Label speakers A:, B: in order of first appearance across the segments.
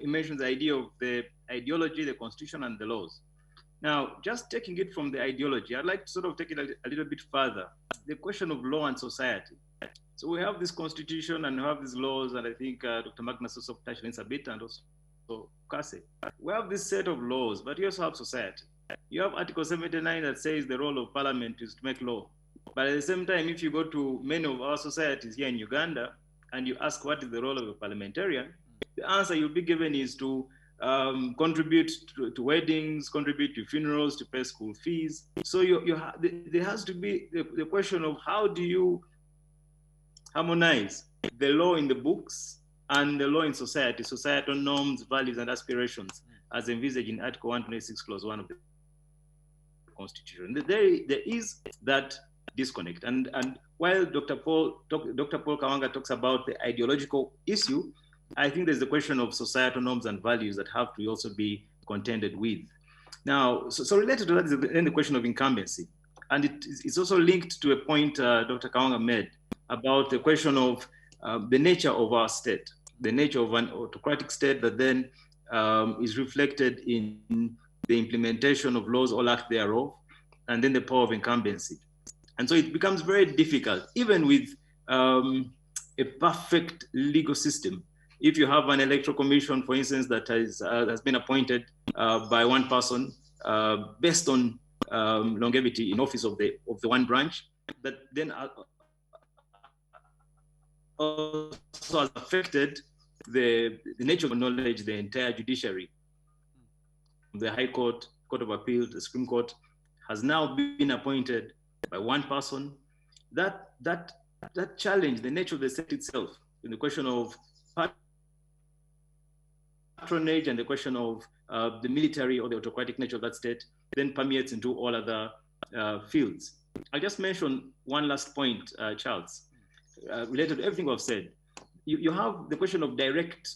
A: he mentions the idea of the ideology, the constitution, and the laws. Now, just taking it from the ideology, I'd like to sort of take it a little bit further. The question of law and society. So we have this constitution and we have these laws, and I think Dr. Magnus also touched on this a bit, and also Kase. We have this set of laws, but you also have society. You have Article 79 that says the role of parliament is to make law. But at the same time, if you go to many of our societies here in Uganda and you ask what is the role of a parliamentarian, the answer you'll be given is to contribute to weddings, contribute to funerals, to pay school fees. So there has to be the question of how do you harmonize the law in the books and the law in society, societal norms, values, and aspirations, as envisaged in Article 126, Clause 1 of the Constitution. There is that disconnect. And while Dr. Paul Kawanga talks about the ideological issue, I think there's the question of societal norms and values that have to also be contended with. Now, so related to that is then the question of incumbency. And it's also linked to a point Dr. Kawanga made about the question of the nature of our state, the nature of an autocratic state that then is reflected in the implementation of laws or lack thereof, and then the power of incumbency. And so it becomes very difficult, even with a perfect legal system. If you have an electoral commission, for instance, that has been appointed by one person based on longevity in office of the one branch, that then also has affected the nature of knowledge, the entire judiciary. The High Court, Court of Appeal, the Supreme Court has now been appointed by one person. That challenge, the nature of the state itself, in the question of patronage and the question of the military or the autocratic nature of that state, then permeates into all other fields. I'll just mention one last point, Charles, related to everything I've said. You have the question of direct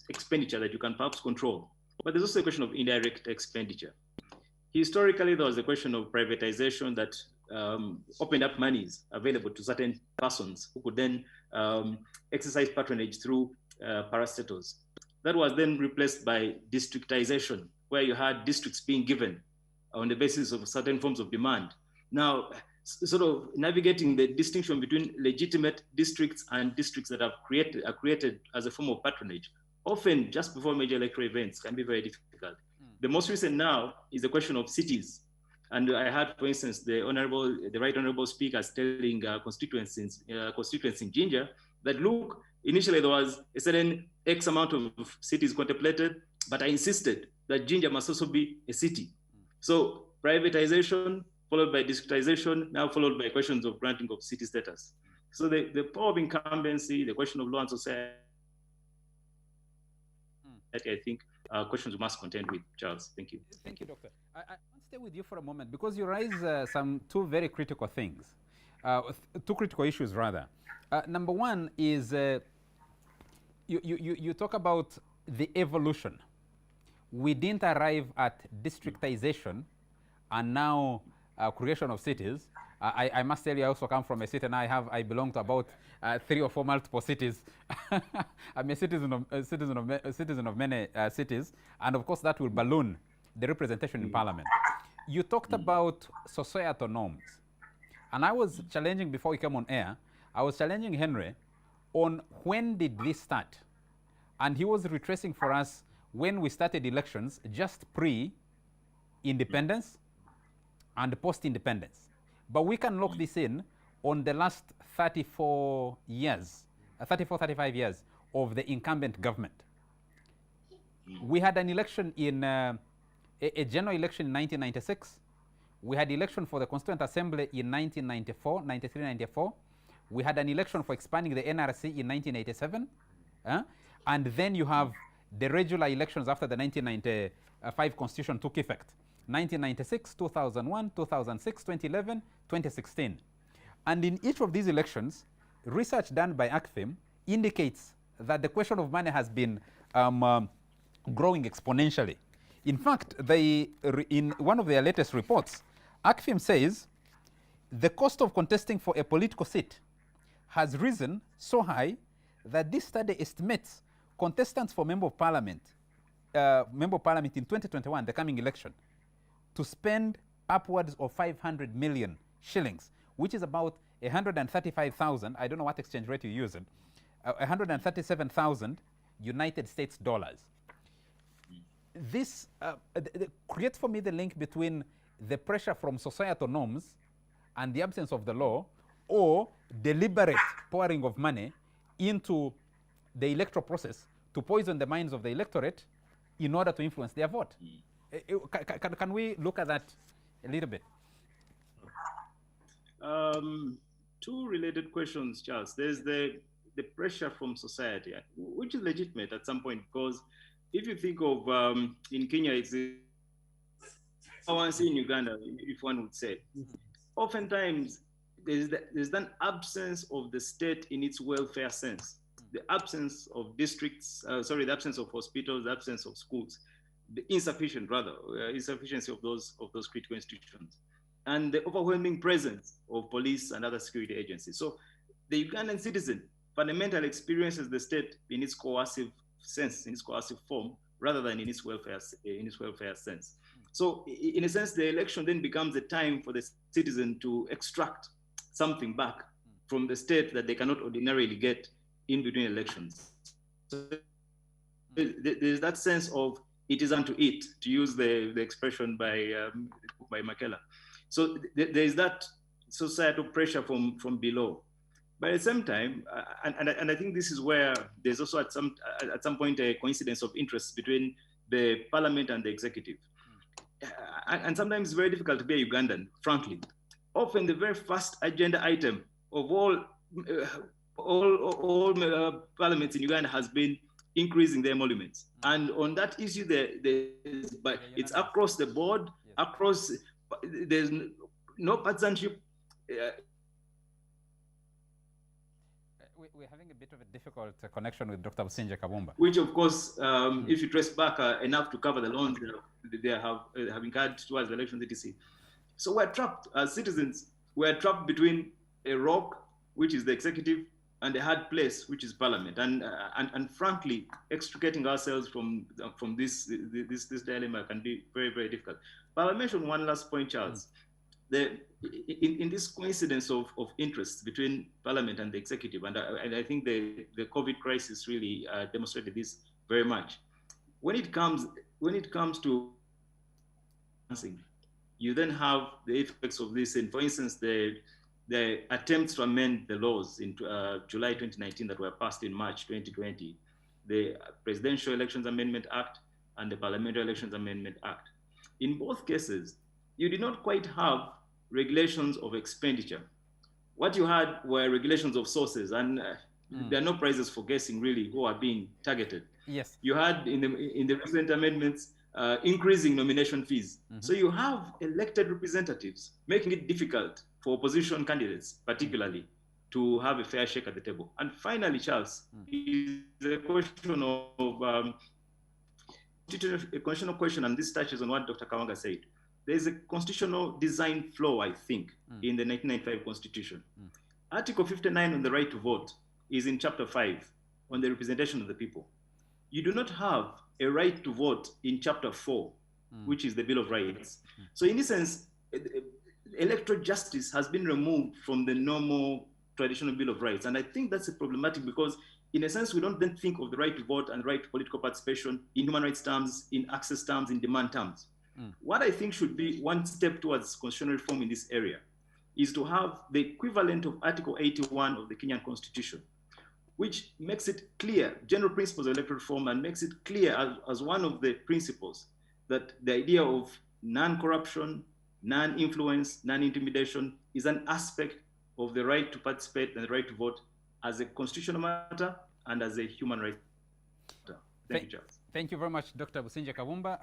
A: expenditure that you can perhaps control, but there's also a question of indirect expenditure. Historically, there was a question of privatization that opened up monies available to certain persons who could then exercise patronage through parastatals. That was then replaced by districtization, where you had districts being given on the basis of certain forms of demand. Now, sort of navigating the distinction between legitimate districts and districts that are created as a form of patronage, often just before major electoral events, can be very difficult. The most recent now is the question of cities. And I had, for instance, the Right Honorable Speakers telling constituents in Jinja that, look, initially there was a certain X amount of cities contemplated, but I insisted that Jinja must also be a city. So privatization, followed by districtization, now followed by questions of granting of city status. So the power of incumbency, the question of law and society, I think, questions we must contend with. Charles, thank you.
B: Thank you, Doctor. I want to stay with you for a moment because you raise two very critical things, two critical issues rather. Number one is you talk about the evolution. We didn't arrive at districtization and now creation of cities. I must tell you, I also come from a city, and I belong to about 3 or 4 multiple cities. I'm a citizen of many cities, and of course that will balloon the representation in Parliament. You talked about societal norms, and I was challenging before we came on air. I was challenging Henry on when did this start, and he was retracing for us when we started elections, just pre-independence and post-independence. But we can lock this in on the last 35 years of the incumbent government. We had an election in, a general election in 1996. We had election for the Constituent Assembly in 1994, 93, 94. We had an election for expanding the NRC in 1987. And then you have the regular elections after the 1995 Constitution took effect. 1996, 2001, 2006, 2011, 2016. And in each of these elections, research done by ACFIM indicates that the question of money has been growing exponentially. In fact, in one of their latest reports, ACFIM says the cost of contesting for a political seat has risen so high that this study estimates contestants for member of parliament in 2021, the coming election, to spend upwards of 500 million shillings, which is about 135,000, I don't know what exchange rate you're using, 137,000 United States dollars. This creates for me the link between the pressure from societal norms and the absence of the law, or deliberate pouring of money into the electoral process to poison the minds of the electorate in order to influence their vote. Can we look at that a little bit?
A: Two related questions, Charles. There's the pressure from society, which is legitimate at some point, because if you think of in Kenya, it's in Uganda, if one would say, oftentimes there's an absence of the state in its welfare sense, the absence of districts, the absence of hospitals, the absence of schools, the insufficiency of those critical institutions, and the overwhelming presence of police and other security agencies. So the Ugandan citizen fundamentally experiences the state in its coercive sense, in its coercive form, rather than in its welfare sense. So in a sense, the election then becomes a time for the citizen to extract something back from the state that they cannot ordinarily get in between elections. So there's that sense of it is unto it, to use the expression by Makela. So there's that societal pressure from below. But at the same time, and I think this is where there's also at some point a coincidence of interest between the parliament and the executive. And sometimes it's very difficult to be a Ugandan, frankly. Often the very first agenda item of all parliaments in Uganda has been increasing their emoluments. And on that issue, it's across the board, there's no partisanship.
B: We're having a bit of a difficult connection with Dr. Businje Kabumba.
A: Which, of course, if you trace back enough to cover the loans they have incurred towards the elections, etc. So we're trapped as citizens. We're trapped between a rock, which is the executive, and a hard place, which is parliament. And frankly, extricating ourselves from this dilemma can be very, very difficult. But I'll mention one last point, Charles. In this coincidence of interests between parliament and the executive, and I think the COVID crisis really demonstrated this very much. When it comes to financing, you then have the effects of this. And for instance, the attempts to amend the laws in July 2019 that were passed in March 2020, the Presidential Elections Amendment Act and the Parliamentary Elections Amendment Act. In both cases, you did not quite have regulations of expenditure. What you had were regulations of sources, and there are no prizes for guessing really who are being targeted.
B: Yes.
A: You had in the recent amendments increasing nomination fees. So you have elected representatives making it difficult for opposition candidates, particularly, to have a fair shake at the table. And finally, Charles, is a question of a constitutional question, and this touches on what Dr. Kawanga said. There's a constitutional design flaw, I think, in the 1995 Constitution. Article 59 on the right to vote is in Chapter 5 on the representation of the people. You do not have a right to vote in Chapter 4, which is the Bill of Rights. So in this sense, electoral justice has been removed from the normal traditional Bill of Rights. And I think that's problematic because, in a sense, we don't then think of the right to vote and right to political participation in human rights terms, in access terms, in demand terms. What I think should be one step towards constitutional reform in this area is to have the equivalent of Article 81 of the Kenyan Constitution, which makes it clear, general principles of electoral reform, and makes it clear as one of the principles that the idea of non-corruption, non-influence, non-intimidation is an aspect of the right to participate and the right to vote as a constitutional matter and as a human right matter. Thank you, Charles.
B: Thank you very much, Dr. Businje Kabumba.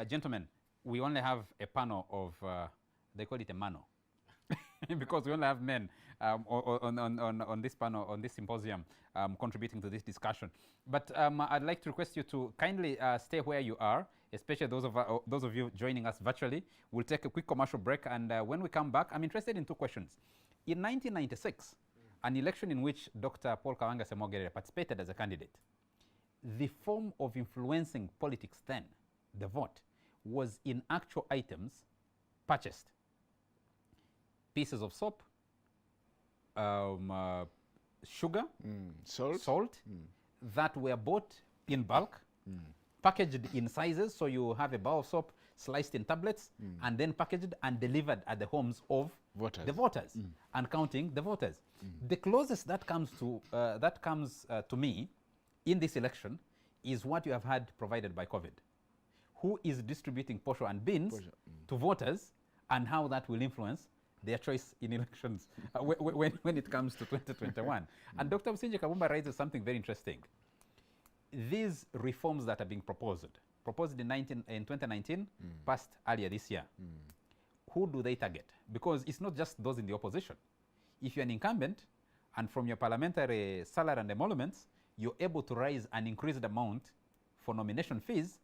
B: Gentlemen, we only have a panel of, they call it a mano, because we only have men on this panel, on this symposium, contributing to this discussion. But I'd like to request you to kindly stay where you are, especially those of you joining us virtually. We'll take a quick commercial break, and when we come back, I'm interested in two questions. In 1996, an election in which Dr. Paul Kawanga Semogere participated as a candidate, the form of influencing politics then, the vote, was in actual items purchased. Pieces of soap, sugar, salt that were bought in bulk, packaged in sizes, so you have a bar of soap sliced in tablets, and then packaged and delivered at the homes of the voters, and counting the voters. The closest that comes to me in this election is what you have had provided by COVID. Who is distributing posho and beans to voters, and how that will influence their choice in elections when it comes to 2021. And Dr. Msinje Kabumba raises something very interesting. These reforms that are being proposed in 2019, passed earlier this year, who do they target? Because it's not just those in the opposition. If you're an incumbent, and from your parliamentary salary and emoluments, you're able to raise an increased amount for nomination fees,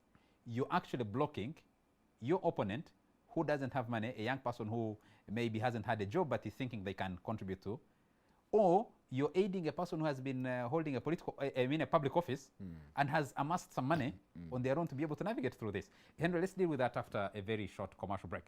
B: you're actually blocking your opponent who doesn't have money, a young person who maybe hasn't had a job but is thinking they can contribute to, or you're aiding a person who has been holding a public office and has amassed some money on their own to be able to navigate through this. Henry, let's deal with that after a very short commercial break.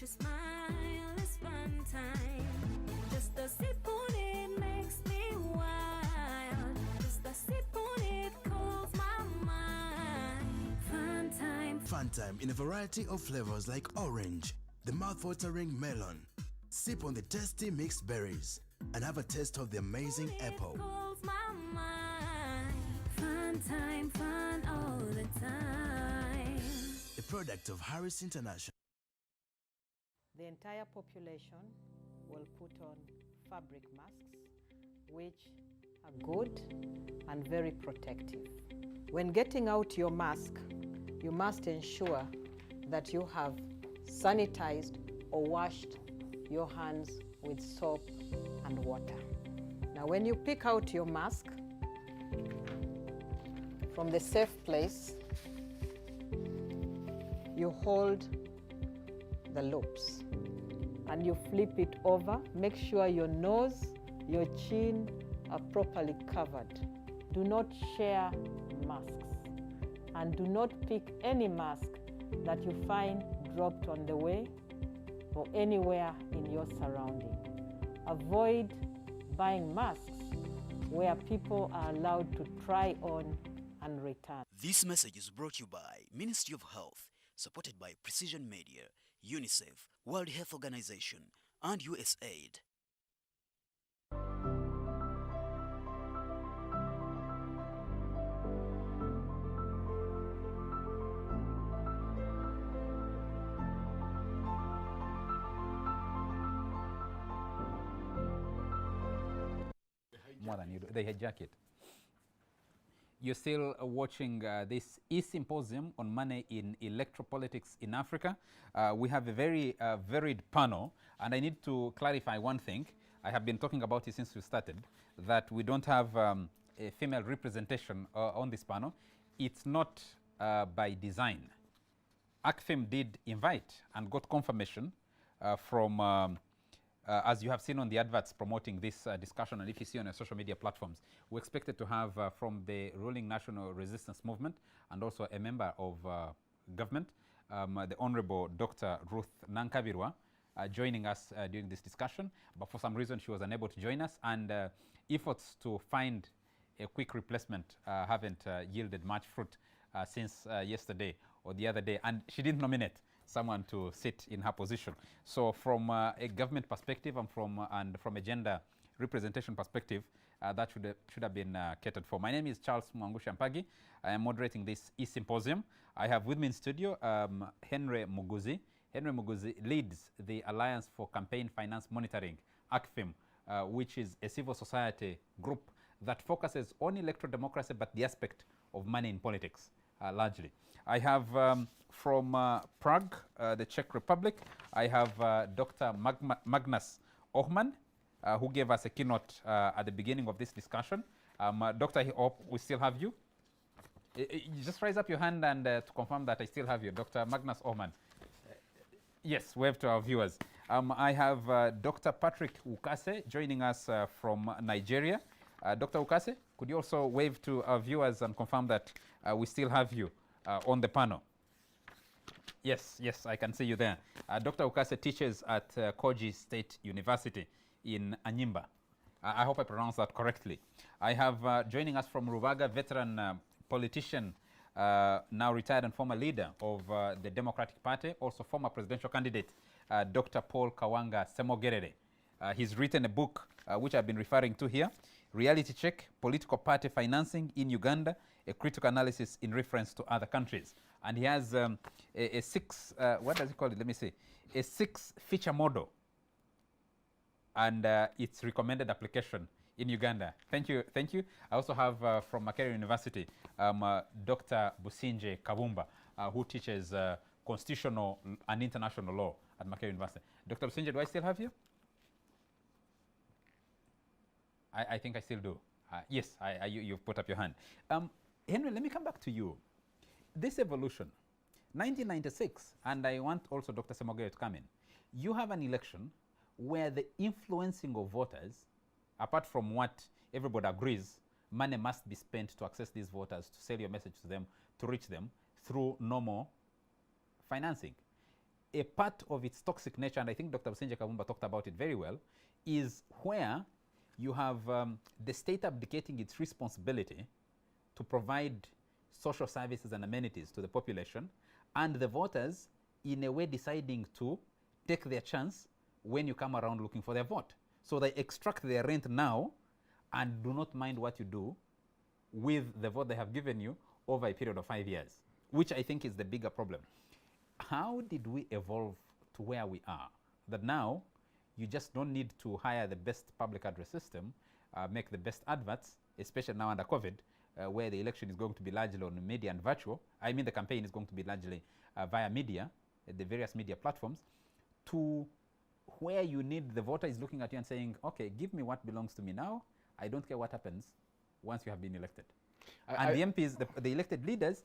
C: Smile is fun time. Just a sip on it makes me wild. Just a sip on it calls my mind. Fun time.
D: Fun time in a variety of flavors like orange, the mouth-watering melon. Sip on the tasty mixed berries and have a taste of the amazing apple.
C: Calls my mind. Fun time, fun all the time.
D: A product of Harris International.
E: The entire population will put on fabric masks, which are good and very protective. When getting out your mask, you must ensure that you have sanitized or washed your hands with soap and water. Now, when you pick out your mask from the safe place, you hold the loops and you flip it over. Make sure your nose, your chin are properly covered. Do not share masks, and do not pick any mask that you find dropped on the way or anywhere in your surrounding. Avoid buying masks where people are allowed to try on and return.
F: This message is brought to you by Ministry of Health, supported by Precision Media, UNICEF, World Health Organization, and USAID.
B: More than you do. They hijack it. You're still watching this E-Symposium on money in electoral politics in Africa. We have a very varied panel, and I need to clarify one thing. I have been talking about it since we started, that we don't have a female representation on this panel. It's not by design. ACFIM did invite and got confirmation from as you have seen on the adverts promoting this discussion, and if you see on your social media platforms, we expected to have from the ruling National Resistance Movement and also a member of government, the Honorable Dr. Ruth Nankabirwa, joining us during this discussion, but for some reason she was unable to join us, and efforts to find a quick replacement haven't yielded much fruit since yesterday or the other day, and she didn't nominate someone to sit in her position. So from a government perspective and from a gender representation perspective, that should have been catered for. My name is Charles Mwangusha Mpagi. I am moderating this E-Symposium. I have with me in studio Henry Muguzi. Henry Muguzi leads the Alliance for Campaign Finance Monitoring, ACFIM, which is a civil society group that focuses on electoral democracy, but the aspect of money in politics largely. I have from Prague, the Czech Republic, I have Dr. Magnus Ohman, who gave us a keynote at the beginning of this discussion. Doctor, I hope we still have you. You just raise up your hand and to confirm that I still have you, Dr. Magnus Ohman. Yes, wave to our viewers. I have Dr. Patrick Ukase joining us from Nigeria. Dr. Ukase, could you also wave to our viewers and confirm that we still have you on the panel? Yes, yes, I can see you there. Dr. Ukase teaches at Koji State University in Anyimba. I hope I pronounced that correctly. I have joining us from Rubaga, veteran politician, now retired and former leader of the Democratic Party, also former presidential candidate, Dr. Paul Kawanga Semogerere. He's written a book which I've been referring to here, Reality Check, Political Party Financing in Uganda, a critical analysis in reference to other countries. And he has a what does he call it? Let me see. A 6-feature model and its recommended application in Uganda. Thank you, thank you. I also have from Makerere University, Dr. Businje Kabumba, who teaches constitutional and international law at Makerere University. Dr. Businje, do I still have you? I think I still do. Yes, you've put up your hand. Henry, let me come back to you. This evolution, 1996, and I want also Dr. Semogerere to come in. You have an election where the influencing of voters, apart from what everybody agrees, money must be spent to access these voters, to sell your message to them, to reach them through normal financing. A part of its toxic nature, and I think Dr. Businje Kabumba talked about it very well, is where you have the state abdicating its responsibility to provide social services and amenities to the population, and the voters in a way deciding to take their chance when you come around looking for their vote. So they extract their rent now and do not mind what you do with the vote they have given you over a period of 5 years, which I think is the bigger problem. How did we evolve to where we are? That now you just don't need to hire the best public address system, make the best adverts, especially now under COVID, where the election is going to be largely on media and virtual. I mean, the campaign is going to be largely via media, the various media platforms, to where you need the voter is looking at you and saying, okay, give me what belongs to me now. I don't care what happens once you have been elected. And the MPs, the elected leaders,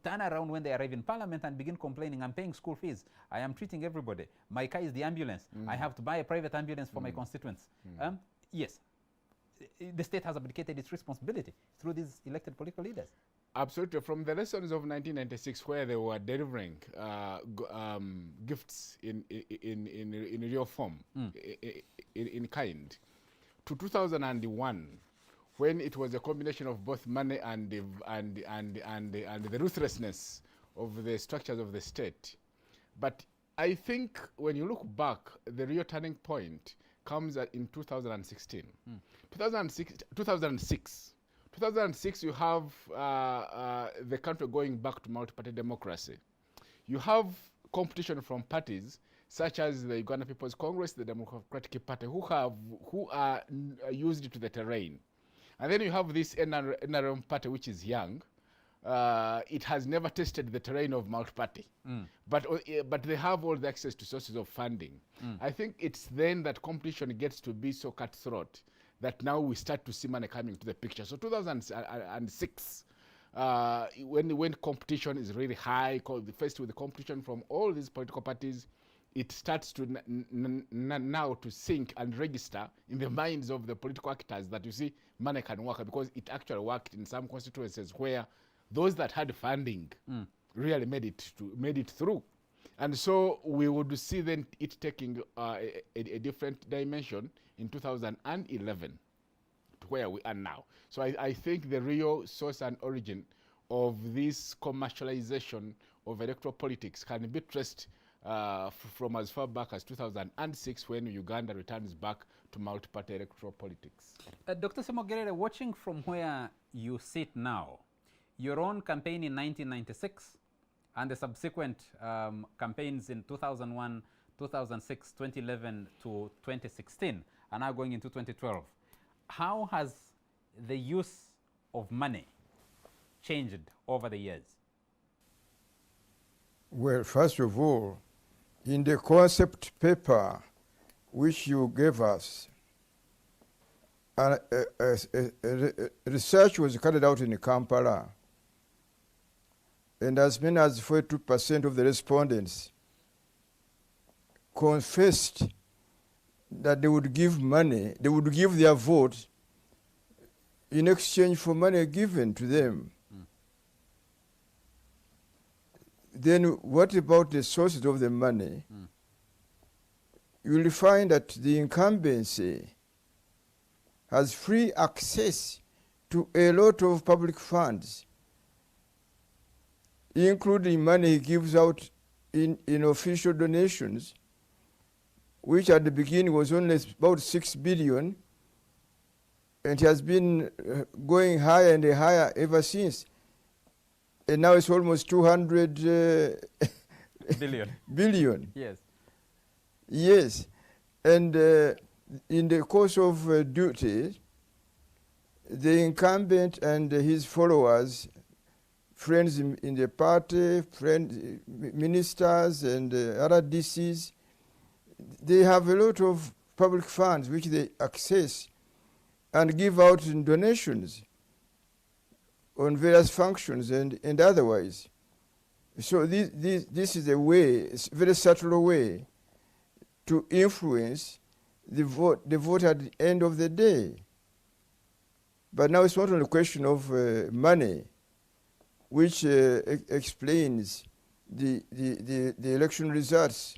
B: turn around when they arrive in parliament and begin complaining, I'm paying school fees, I am treating everybody, my car is the ambulance, I have to buy a private ambulance for my constituents. Yes, the state has abdicated its responsibility through these elected political leaders.
G: Absolutely. From the lessons of 1996, where they were delivering gifts in real form, in kind, to 2001, when it was a combination of both money and the ruthlessness of the structures of the state. But I think when you look back, the real turning point comes in 2016. 2006, you have the country going back to multi-party democracy. You have competition from parties such as the Uganda People's Congress, the Democratic Party, who are used to the terrain. And then you have this NRM party, which is young. It has never tested the terrain of multi-party, but they have all the access to sources of funding. I think it's then that competition gets to be so cutthroat that now we start to see money coming to the picture. So 2006, when competition is really high, faced with the competition from all these political parties, it starts to now to sink and register in the minds of the political actors that you see money can work, because it actually worked in some constituencies where those that had funding really made it through. And so we would see then it taking a different dimension in 2011 to where we are now. So I think the real source and origin of this commercialization of electoral politics can be traced from as far back as 2006, when Uganda returns back to multi-party electoral politics.
B: Dr. Semogerere, watching from where you sit now, your own campaign in 1996 and the subsequent campaigns in 2001, 2006, 2011 to 2016, and now going into 2012, how has the use of money changed over the years?
H: Well, first of all, in the concept paper which you gave us, research was carried out in Kampala, and as many as 42% of the respondents confessed that they would give money, they would give their vote in exchange for money given to them. Then what about the sources of the money? You will find that the incumbency has free access to a lot of public funds, including money he gives out in official donations, which at the beginning was only about 6 billion, and has been going higher and higher ever since. And now it's almost 200 billion.
B: Yes.
H: Yes. And in the course of duty, the incumbent and his followers, friends in the party, ministers and other DCs, they have a lot of public funds which they access and give out in donations on various functions and otherwise. So this is a way, a very subtle way to influence the vote at the end of the day. But now it's not only a question of money, which explains the election results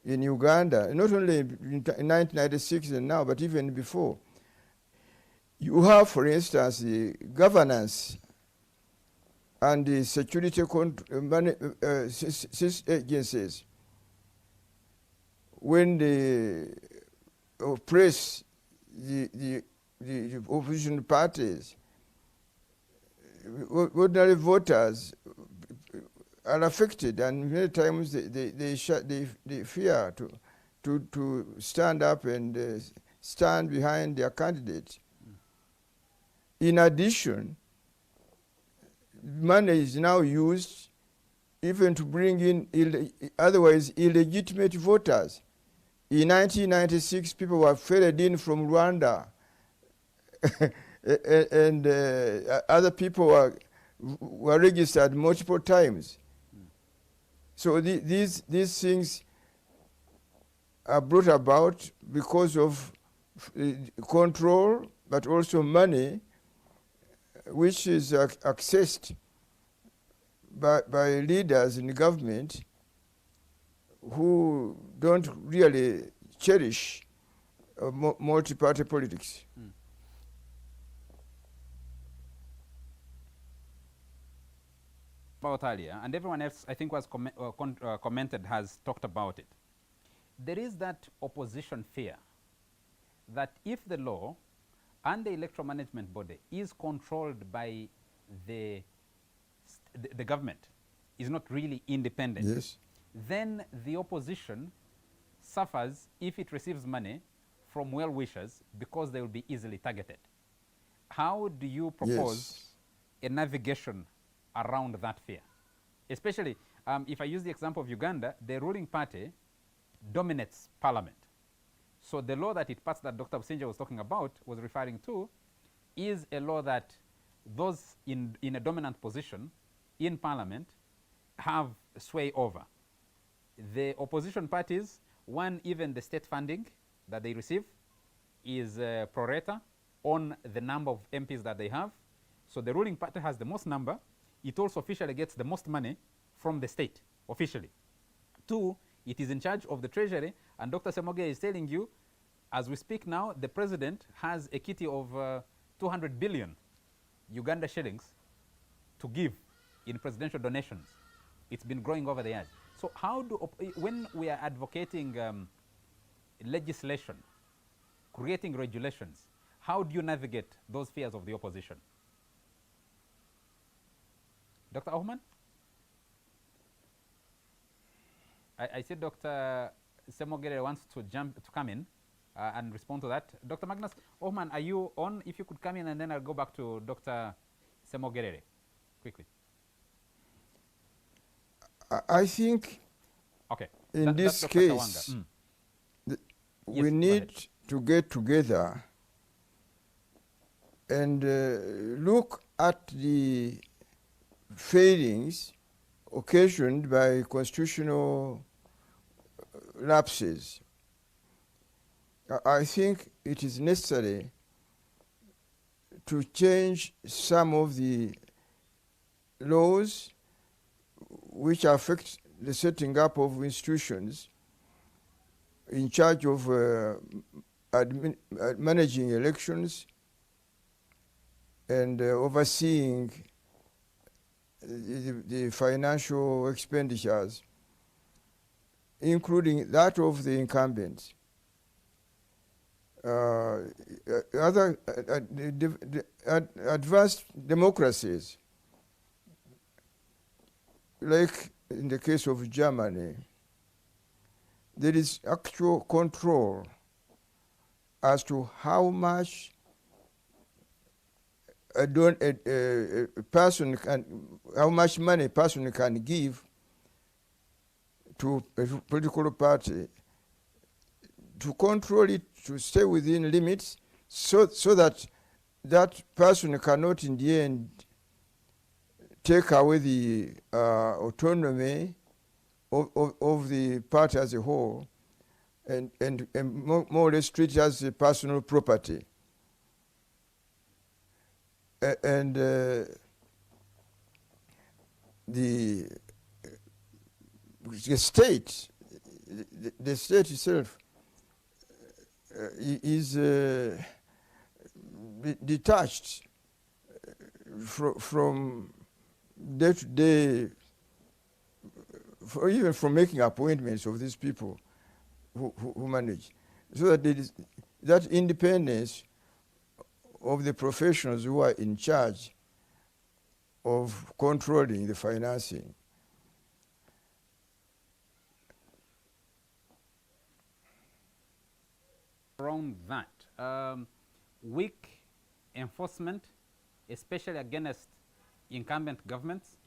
H: in Uganda, not only in 1996 and now, but even before. You have, for instance, the governance and the security agencies. When they oppress the opposition parties, ordinary voters are affected, and many times they fear to stand up and stand behind their candidates. In addition, money is now used even to bring in otherwise illegitimate voters. In 1996, people were ferried in from Rwanda, and other people were registered multiple times. So these things are brought about because of control, but also money, which is accessed by leaders in government who don't really cherish multi-party politics.
B: About earlier, and everyone else, I think, was commented, has talked about it. There is that opposition fear that if the law and the electoral management body is controlled by the government, is not really independent,
H: Yes.
B: then the opposition suffers if it receives money from well-wishers because they will be easily targeted. How do you propose a navigation around that fear? Especially if I use the example of Uganda, the ruling party dominates parliament. So the law that it passed that Dr. Businja was talking about, was referring to, is a law that those in a dominant position in parliament have sway over. The opposition parties, one, even the state funding that they receive is pro rata on the number of MPs that they have. So the ruling party has the most number. It also officially gets the most money from the state, officially. Two, it is in charge of the treasury, and Dr. Semoge is telling you, as we speak now, the president has a kitty of 200 billion Uganda shillings to give in presidential donations. It's been growing over the years. So how do, when we are advocating legislation, creating regulations, how do you navigate those fears of the opposition? Dr. Ohman? I see Dr. Semogere wants to come in and respond to that. Dr. Magnus Ohman, are you on? If you could come in, and then I'll go back to Dr. Semogere quickly.
H: I think
B: Okay.
H: in this
B: Dr.
H: case,
B: Kawanga. Yes,
H: we
B: go
H: need
B: ahead.
H: to get together and look at the failings occasioned by constitutional lapses. I think it is necessary to change some of the laws which affect the setting up of institutions in charge of managing elections and overseeing the financial expenditures, including that of the incumbents. Other advanced democracies, like in the case of Germany, there is actual control as to how much a person can, how much money a person can give to a political party, to control it, to stay within limits, so that that person cannot in the end take away the autonomy of the party as a whole, and more or less treat it as a personal property. And the state, the state itself is detached from day to day, even from making appointments of these people who manage, so that there is that independence of the professionals who are in charge of controlling the financing.
B: Around that, weak enforcement, especially against incumbent governments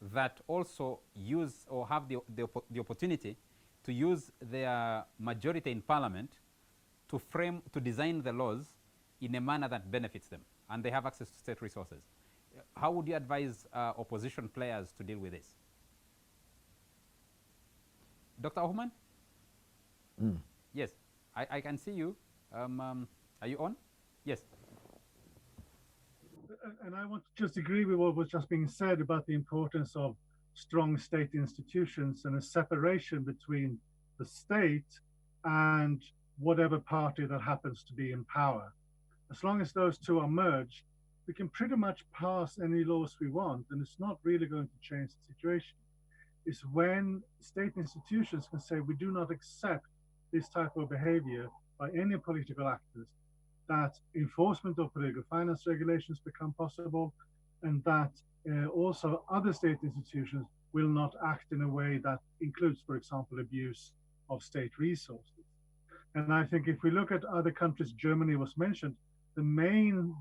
B: that also use or have the opportunity to use their majority in parliament to design the laws in a manner that benefits them, and they have access to state resources. How would you advise opposition players to deal with this? Dr. Othman? Yes, I can see you. Are you on? Yes.
I: And I want to just agree with what was just being said about the importance of strong state institutions and a separation between the state and whatever party that happens to be in power. As long as those two are merged, we can pretty much pass any laws we want, and it's not really going to change the situation. It's when state institutions can say we do not accept this type of behavior by any political actors, that enforcement of political finance regulations become possible, and that also other state institutions will not act in a way that includes, for example, abuse of state resources. And I think if we look at other countries, Germany was mentioned, the main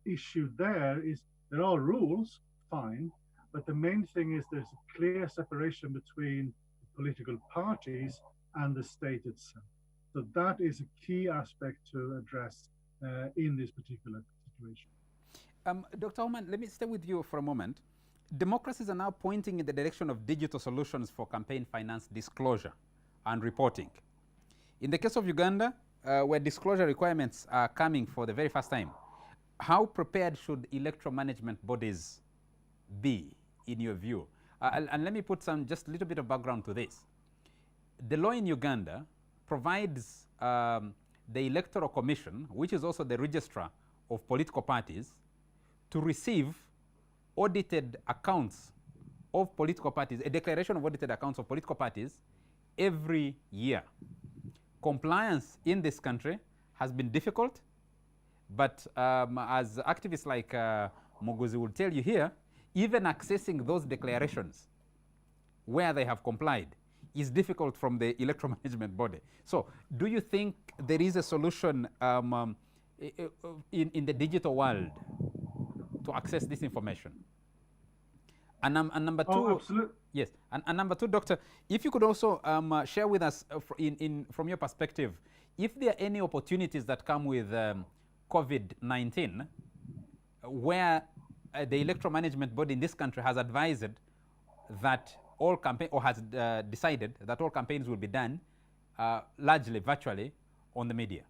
I: issue there is there are rules, fine, but the main thing is there's a clear separation between political parties and the state itself. So that is a key aspect to address in this particular situation.
B: Dr. Othman, let me stay with you for a moment. Democracies are now pointing in the direction of digital solutions for campaign finance disclosure and reporting. In the case of Uganda, where disclosure requirements are coming for the very first time, how prepared should electoral management bodies be, in your view? And let me put just a little bit of background to this. The law in Uganda provides the Electoral Commission, which is also the registrar of political parties, to receive audited accounts of political parties, a declaration of audited accounts of political parties every year. Compliance in this country has been difficult, but as activists like Muguzi will tell you here, even accessing those declarations where they have complied is difficult from the electoral management body. So do you think there is a solution in the digital world to access this information? And number two,
I: Oh, absolutely.
B: yes, and number two, Doctor, if you could also share with us, from your perspective, if there are any opportunities that come with COVID-19, where the electoral management body in this country has advised that all campaign, or has decided that all campaigns will be done largely virtually on the media.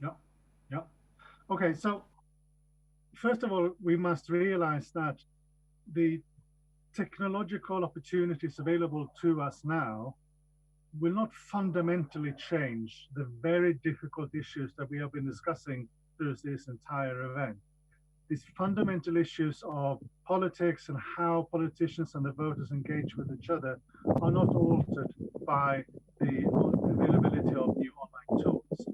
I: Yeah, yeah. Okay, so first of all, we must realize that the technological opportunities available to us now will not fundamentally change the very difficult issues that we have been discussing through this entire event. These fundamental issues of politics and how politicians and the voters engage with each other are not altered by the availability of new online tools.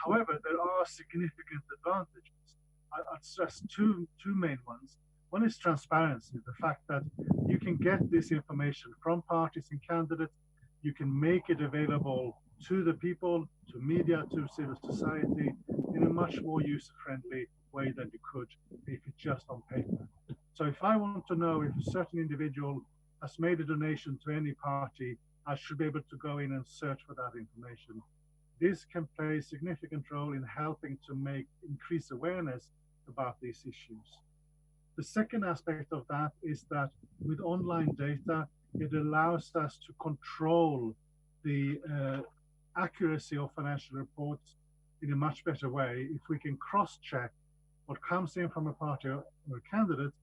I: However, there are significant advantages. I'd stress two main ones. One is transparency, the fact that you can get this information from parties and candidates, you can make it available to the people, to media, to civil society in a much more user-friendly way than you could if it's just on paper. So if I want to know if a certain individual has made a donation to any party, I should be able to go in and search for that information. This can play a significant role in helping to increase awareness about these issues. The second aspect of that is that with online data, it allows us to control the accuracy of financial reports in a much better way if we can cross-check what comes in from a party or a candidate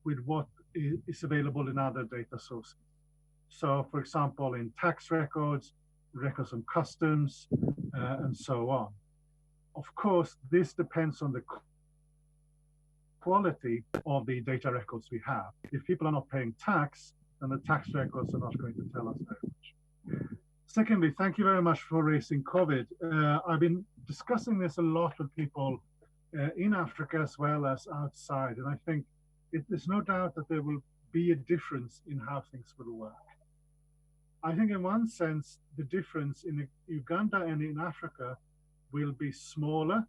I: with what is available in other data sources. So, for example, in tax records, records on customs, and so on. Of course, this depends on the quality of the data records we have. If people are not paying tax, then the tax records are not going to tell us very much. Secondly, thank you very much for raising COVID. I've been discussing this a lot with people in Africa as well as outside, and I think there's no doubt that there will be a difference in how things will work. I think in one sense, the difference in Uganda and in Africa will be smaller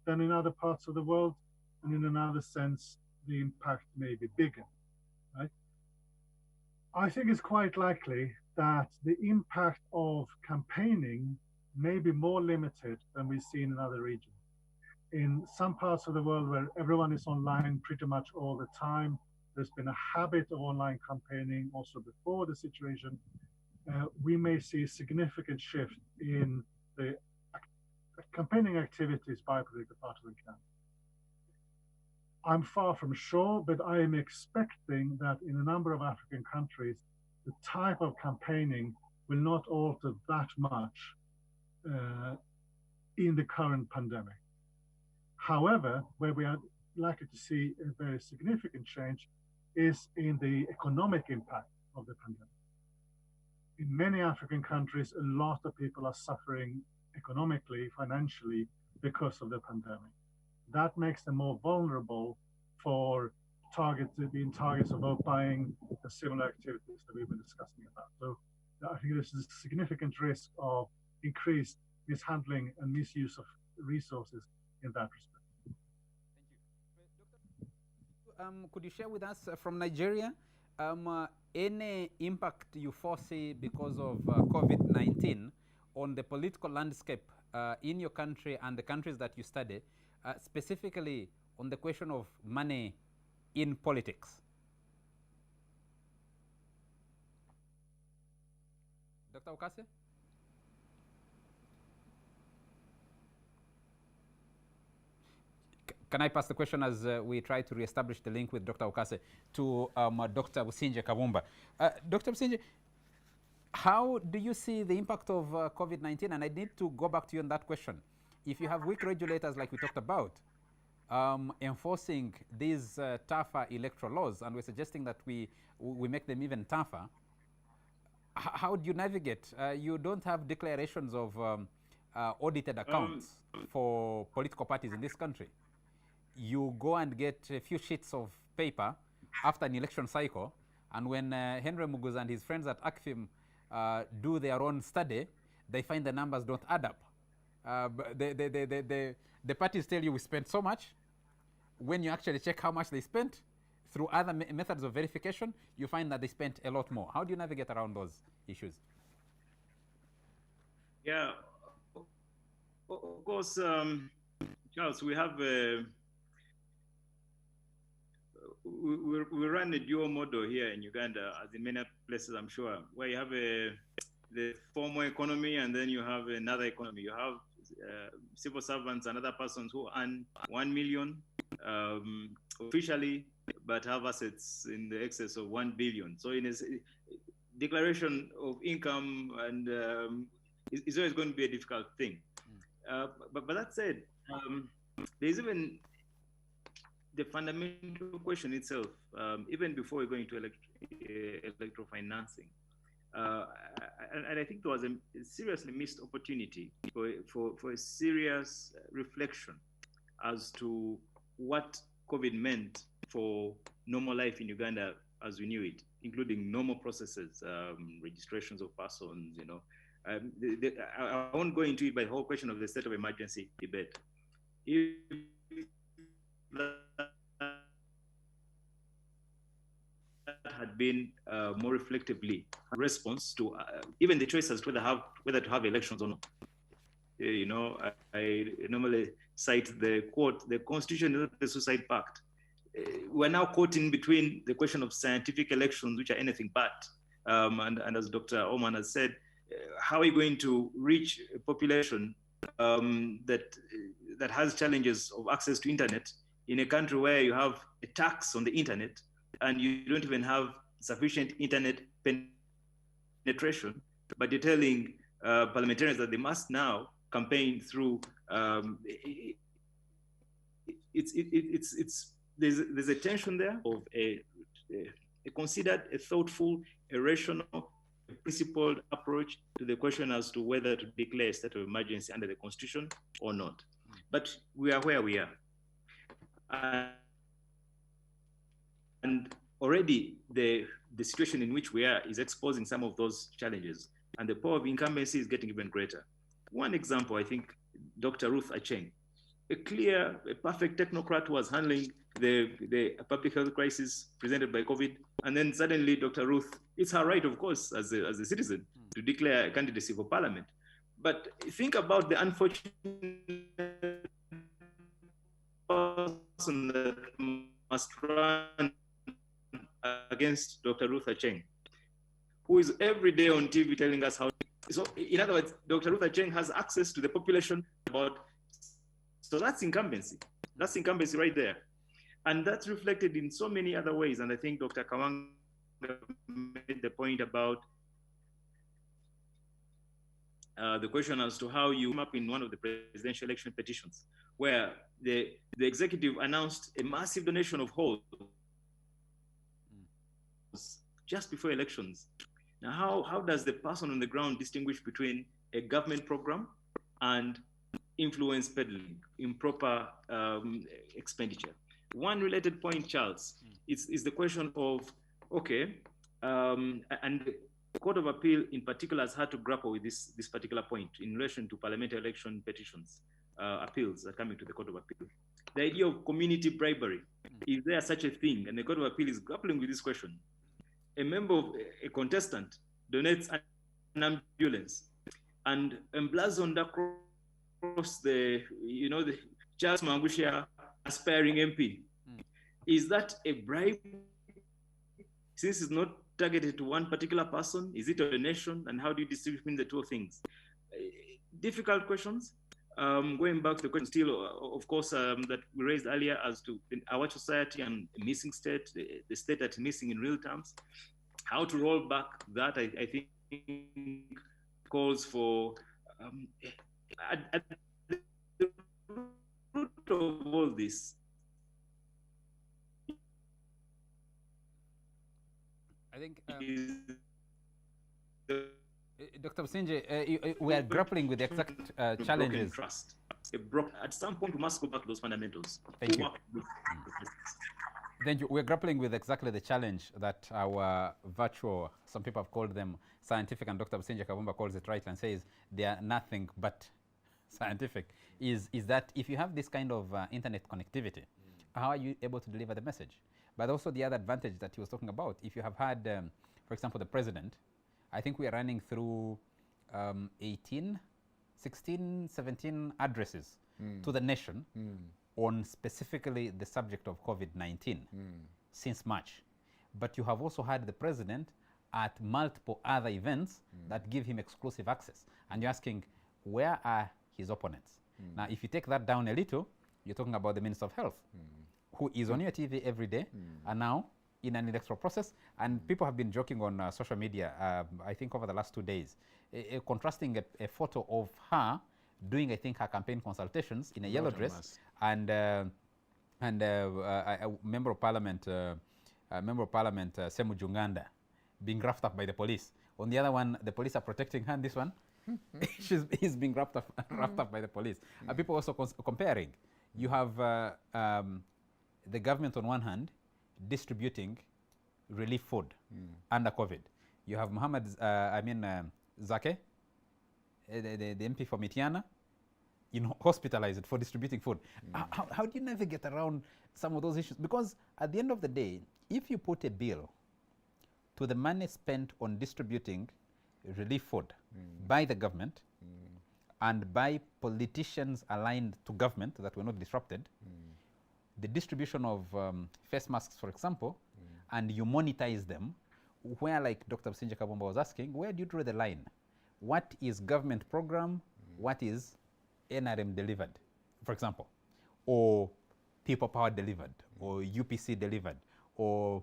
I: than in other parts of the world, and in another sense, the impact may be bigger, right? I think it's quite likely that the impact of campaigning may be more limited than we've seen in other regions. In some parts of the world where everyone is online pretty much all the time, there's been a habit of online campaigning also before the situation. We may see a significant shift in the campaigning activities by political parties and candidates. I'm far from sure, but I am expecting that in a number of African countries, the type of campaigning will not alter that much in the current pandemic. However, where we are likely to see a very significant change is in the economic impact of the pandemic. In many African countries, a lot of people are suffering economically, financially, because of the pandemic. That makes them more vulnerable for being targets of vote buying and similar activities that we've been discussing about. So I think there's a significant risk of increased mishandling and misuse of resources in that respect.
B: Thank you. Could you share with us from Nigeria any impact you foresee because of COVID-19 on the political landscape in your country and the countries that you study, specifically on the question of money in politics? Dr. Okase? Can I pass the question as we try to reestablish the link with Dr. Okase to Dr. Businje Kabumba? Dr. Businje, how do you see the impact of COVID-19? And I need to go back to you on that question. If you have weak regulators like we talked about, enforcing these tougher electoral laws, and we're suggesting that we make them even tougher, how do you navigate? You don't have declarations of audited accounts for political parties in this country. You go and get a few sheets of paper after an election cycle, and when Henry Muguza and his friends at ACFIM do their own study, they find the numbers don't add up. The parties tell you we spent so much. When you actually check how much they spent, through other methods of verification, you find that they spent a lot more. How do you navigate around those issues?
A: Yeah, of course, Charles, we have we run a dual model here in Uganda, as in many places, I'm sure, where you have the formal economy and then you have another economy. You have civil servants and other persons who earn 1 million officially, but have assets in the excess of 1 billion. So in a declaration of income and is always going to be a difficult thing. But that said, there's even the fundamental question itself, even before we go into electoral financing. And I think there was a seriously missed opportunity for a serious reflection as to what COVID meant for normal life in Uganda as we knew it, including normal processes, registrations of persons, you know. I won't go into it by the whole question of the state of emergency debate. If that had been more reflectively response to even the choice as to whether to have elections or not. You know, I normally cite the quote, the Constitution is not a suicide pact. We're now caught in between the question of scientific elections, which are anything but, and as Dr. Oman has said, how are we going to reach a population that has challenges of access to internet in a country where you have a tax on the internet and you don't even have sufficient internet penetration, but you're telling parliamentarians that they must now campaign through. There's a tension there of a considered, a thoughtful, a rational, a principled approach to the question as to whether to declare a state of emergency under the Constitution or not. But we are where we are. And already the situation in which we are is exposing some of those challenges, and the power of incumbency is getting even greater. One example, I think, Dr. Ruth Acheng, a perfect technocrat who was handling the public health crisis presented by COVID, and then suddenly Dr. Ruth, it's her right, of course, as a citizen, to declare a candidacy for parliament. But think about the unfortunate person that must run against Dr. Ruth Acheng, who is every day on TV telling us how. So, in other words, Dr. Ruth Acheng has access to the population so that's incumbency. That's incumbency right there. And that's reflected in so many other ways. And I think Dr. Kawanga made the point about the question as to how you come up in one of the presidential election petitions, where the executive announced a massive donation of halls just before elections. Now, how does the person on the ground distinguish between a government program and influence peddling, improper expenditure? One related point, Charles, is the question of, okay, and the Court of Appeal in particular has had to grapple with this particular point in relation to parliamentary election petitions, appeals that are coming to the Court of Appeal. The idea of community bribery, is there such a thing? And the Court of Appeal is grappling with this question. A member of a contestant donates an ambulance and emblazoned across the Charles Mangusha aspiring MP. Is that a bribe? Since it's not targeted to one particular person, is it a donation? And how do you distinguish between the two things? Difficult questions. Going back to the question still, of course, that we raised earlier as to our society and a missing state, the state that's missing in real terms. How to roll back that, I think, calls for at the root of all this.
B: I think, Dr. Businje, we are grappling with the exact challenges.
A: Trust. At some point, we must go back to those fundamentals.
B: Thank you. Thank you. We're grappling with exactly the challenge that our virtual, some people have called them scientific, and Dr. Businje Kabumba calls it right and says they are nothing but scientific, is that if you have this kind of internet connectivity, how are you able to deliver the message? But also the other advantage that he was talking about, if you have had, for example, the president, I think we are running through 18, 16, 17 addresses to the nation on specifically the subject of COVID-19 since March. But you have also had the president at multiple other events that give him exclusive access. And you're asking, where are his opponents? Now, if you take that down a little, you're talking about the Minister of Health, who is on your TV every day, and now in an electoral process. And people have been joking on social media, I think over the last 2 days, contrasting a photo of her doing, I think, her campaign consultations in a yellow dress, and a member of parliament, Semu Junganda, being roughed up by the police. On the other one, the police are protecting her. And this one, he's being roughed up by the police. People also comparing. You have the government on one hand distributing relief food under COVID. You have Muhammad, Zake, the MP for Mitiana, hospitalized for distributing food. How do you navigate around some of those issues? Because at the end of the day, if you put a bill to the money spent on distributing relief food by the government and by politicians aligned to government that were not disrupted, the distribution of face masks, for example, and you monetize them, where, like Dr. Businje Kabumba was asking, where do you draw the line? What is government program? What is NRM delivered, for example, or People Power delivered, or UPC delivered, or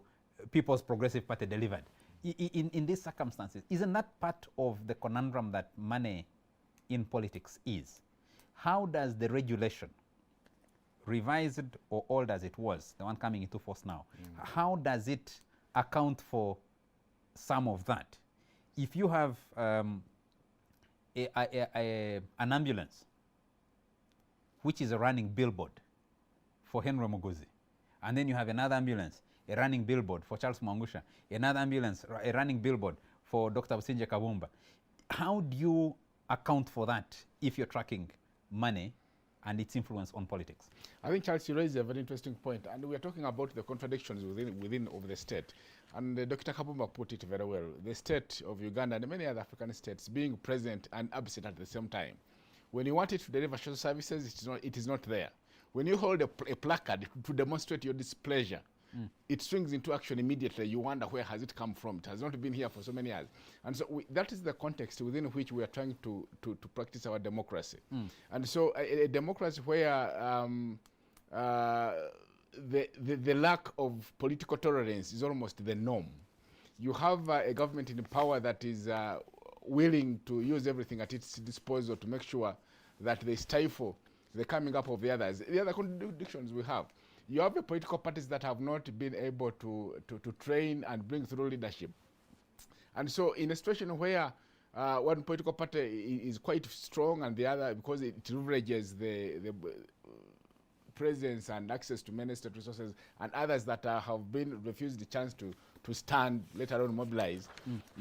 B: People's Progressive Party delivered? In these circumstances, isn't that part of the conundrum that money in politics is? How does the regulation, revised or old as it was, the one coming into force now, how does it account for some of that? If you have an ambulance which is a running billboard for Henry Muguzi, and then you have another ambulance, a running billboard for Charles Mwangusha, another ambulance, a running billboard for Dr. Businje Kabumba, how do you account for that if you're tracking money and its influence on politics?
G: I think, Charles, you raised a very interesting point, and we are talking about the contradictions within of the state. And Dr. Kabumba put it very well. The state of Uganda and many other African states being present and absent at the same time. When you want it to deliver social services, it is not there. When you hold a placard to demonstrate your displeasure, it swings into action immediately. You wonder, where has it come from? It has not been here for so many years. And so that is the context within which we are trying to practice our democracy. And so a democracy where the lack of political tolerance is almost the norm. You have a government in power that is willing to use everything at its disposal to make sure that they stifle the coming up of the others. The other contradictions we have, you have the political parties that have not been able to train and bring through leadership. And so in a situation where one political party is quite strong and the other, because it leverages the presence and access to many state resources, and others that have been refused the chance to stand, let alone mobilize,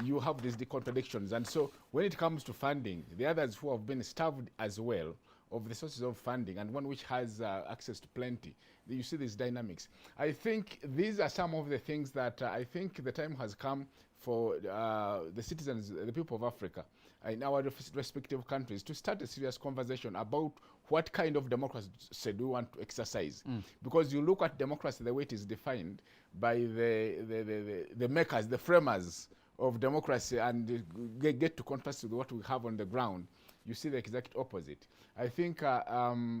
G: you have these contradictions. And so when it comes to funding, the others who have been starved as well of the sources of funding, and one which has access to plenty, you see these dynamics. I think these are some of the things that I think the time has come for the citizens, the people of Africa, in our respective countries, to start a serious conversation about what kind of democracy do we want to exercise. Because you look at democracy the way it is defined by the makers, the framers of democracy, and get to contrast with what we have on the ground, you see the exact opposite. I think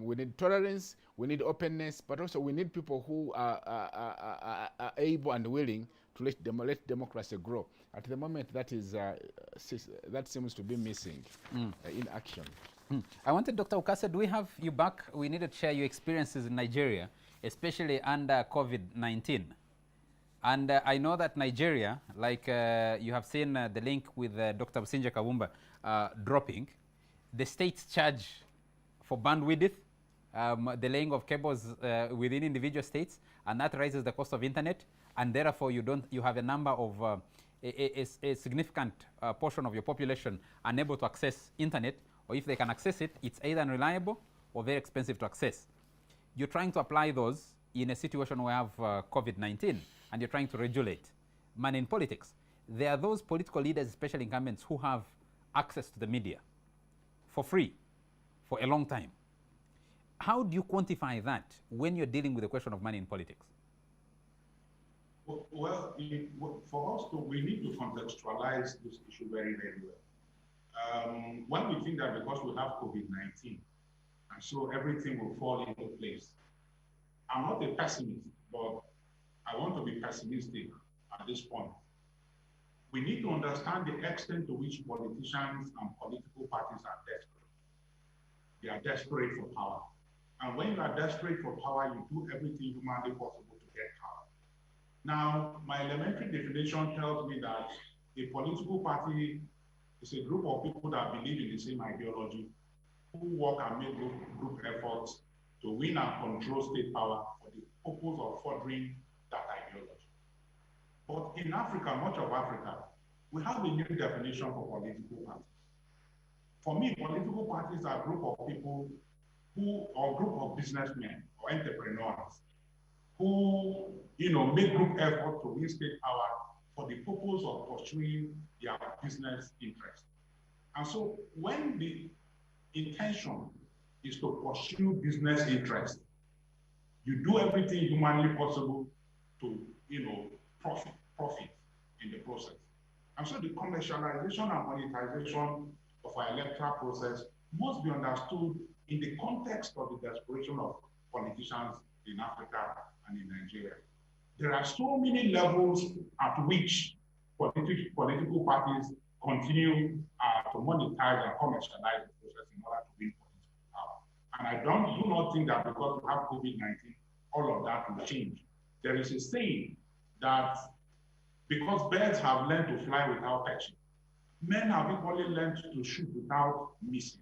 G: we need tolerance, we need openness, but also we need people who are able and willing to let democracy grow. At the moment, that seems to be missing in action.
B: I wanted, Dr. Ukase, do we have you back? We need to share your experiences in Nigeria, especially under COVID-19. And I know that Nigeria, like you have seen the link with Dr. Businje Kabumba dropping, the states charge for bandwidth, the laying of cables within individual states, and that raises the cost of internet, and therefore you have a number of a significant portion of your population unable to access internet, or if they can access it, it's either unreliable or very expensive to access. You're trying to apply those in a situation where we have COVID-19 and you're trying to regulate money in politics. There are those political leaders, especially incumbents, who have access to the media for free for a long time. How do you quantify that when you're dealing with the question of money in politics?
J: Well, for us, we need to contextualize this issue very, very well. When we think that because we have COVID-19, and so everything will fall into place, I'm not a pessimist, but I want to be pessimistic at this point. We need to understand the extent to which politicians and political parties are desperate. They are desperate for power. And when you are desperate for power, you do everything humanly possible to get power. Now, my elementary definition tells me that a political party is a group of people that believe in the same ideology, who work and make group efforts to win and control state power for the purpose of furthering that ideology. But in Africa, much of Africa, we have a new definition for political parties. For me, political parties are a group of people who, or a group of businessmen or entrepreneurs who, make group effort to win state power for the purpose of pursuing their business interests. And so when the intention is to pursue business interests, you do everything humanly possible to, profit in the process. And so the commercialization and monetization of our electoral process must be understood in the context of the desperation of politicians in Africa and in Nigeria. There are so many levels at which political parties continue to monetize and commercialize the process in order to win political power. And I do not think that because we have COVID-19, all of that will change. There is a saying that because birds have learned to fly without perching, men have equally learned to shoot without missing.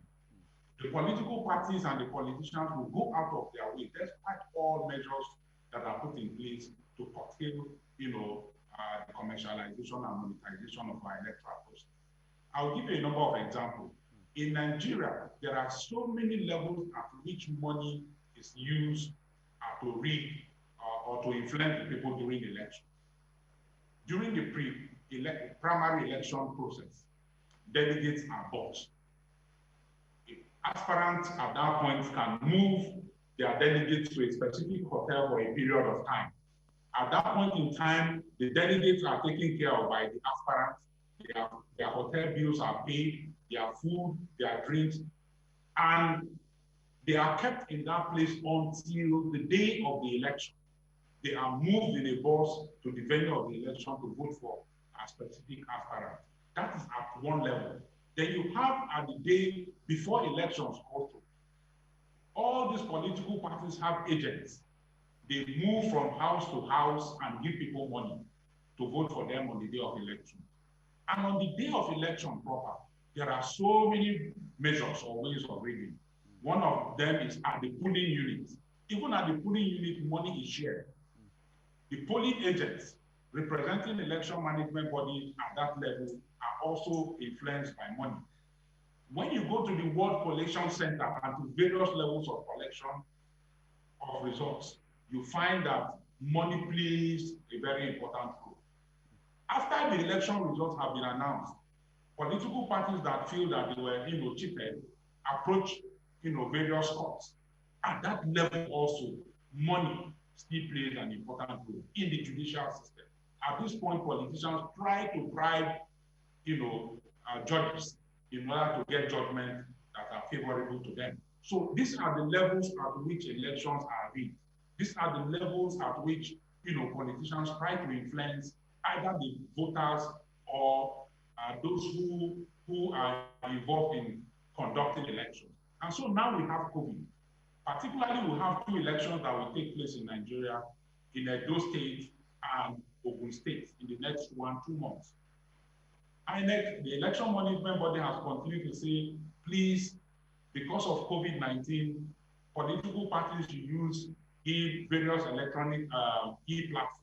J: The political parties and the politicians will go out of their way, despite all measures that are put in place to curtail, the commercialization and monetization of our electoral process. I'll give you a number of examples. In Nigeria, there are so many levels at which money is used to rig or to influence the people during the election. During the primary election process, delegates are bought. Aspirants at that point can move their delegates to a specific hotel for a period of time. At that point in time, the delegates are taken care of by the aspirants. Their hotel bills are paid, their food, their drinks, and they are kept in that place until the day of the election. They are moved in a bus to the venue of the election to vote for a specific aspirant. That is at one level. Then you have at the day before elections also. All these political parties have agents. They move from house to house and give people money to vote for them on the day of election. And on the day of election proper, there are so many measures or ways of rigging. One of them is at the polling unit. Even at the polling unit, money is shared. The polling agents representing election management bodies at that level are also influenced by money. When you go to the World Collection Center and to various levels of collection of results, you find that money plays a very important role. After the election results have been announced, political parties that feel that they were cheated approach various courts. At that level also, money still plays an important role in the judicial system. At this point, politicians try to bribe judges in order to get judgments that are favorable to them. So these are the levels at which elections are rigged. These are the levels at which politicians try to influence either the voters or those who are involved in conducting elections. And so now we have COVID. Particularly, we have two elections that will take place in Nigeria, in Edo State and Ogun State in the next 1-2 months. INEC, the election management body, has continued to say, please, because of COVID-19, political parties should use various electronic e-platforms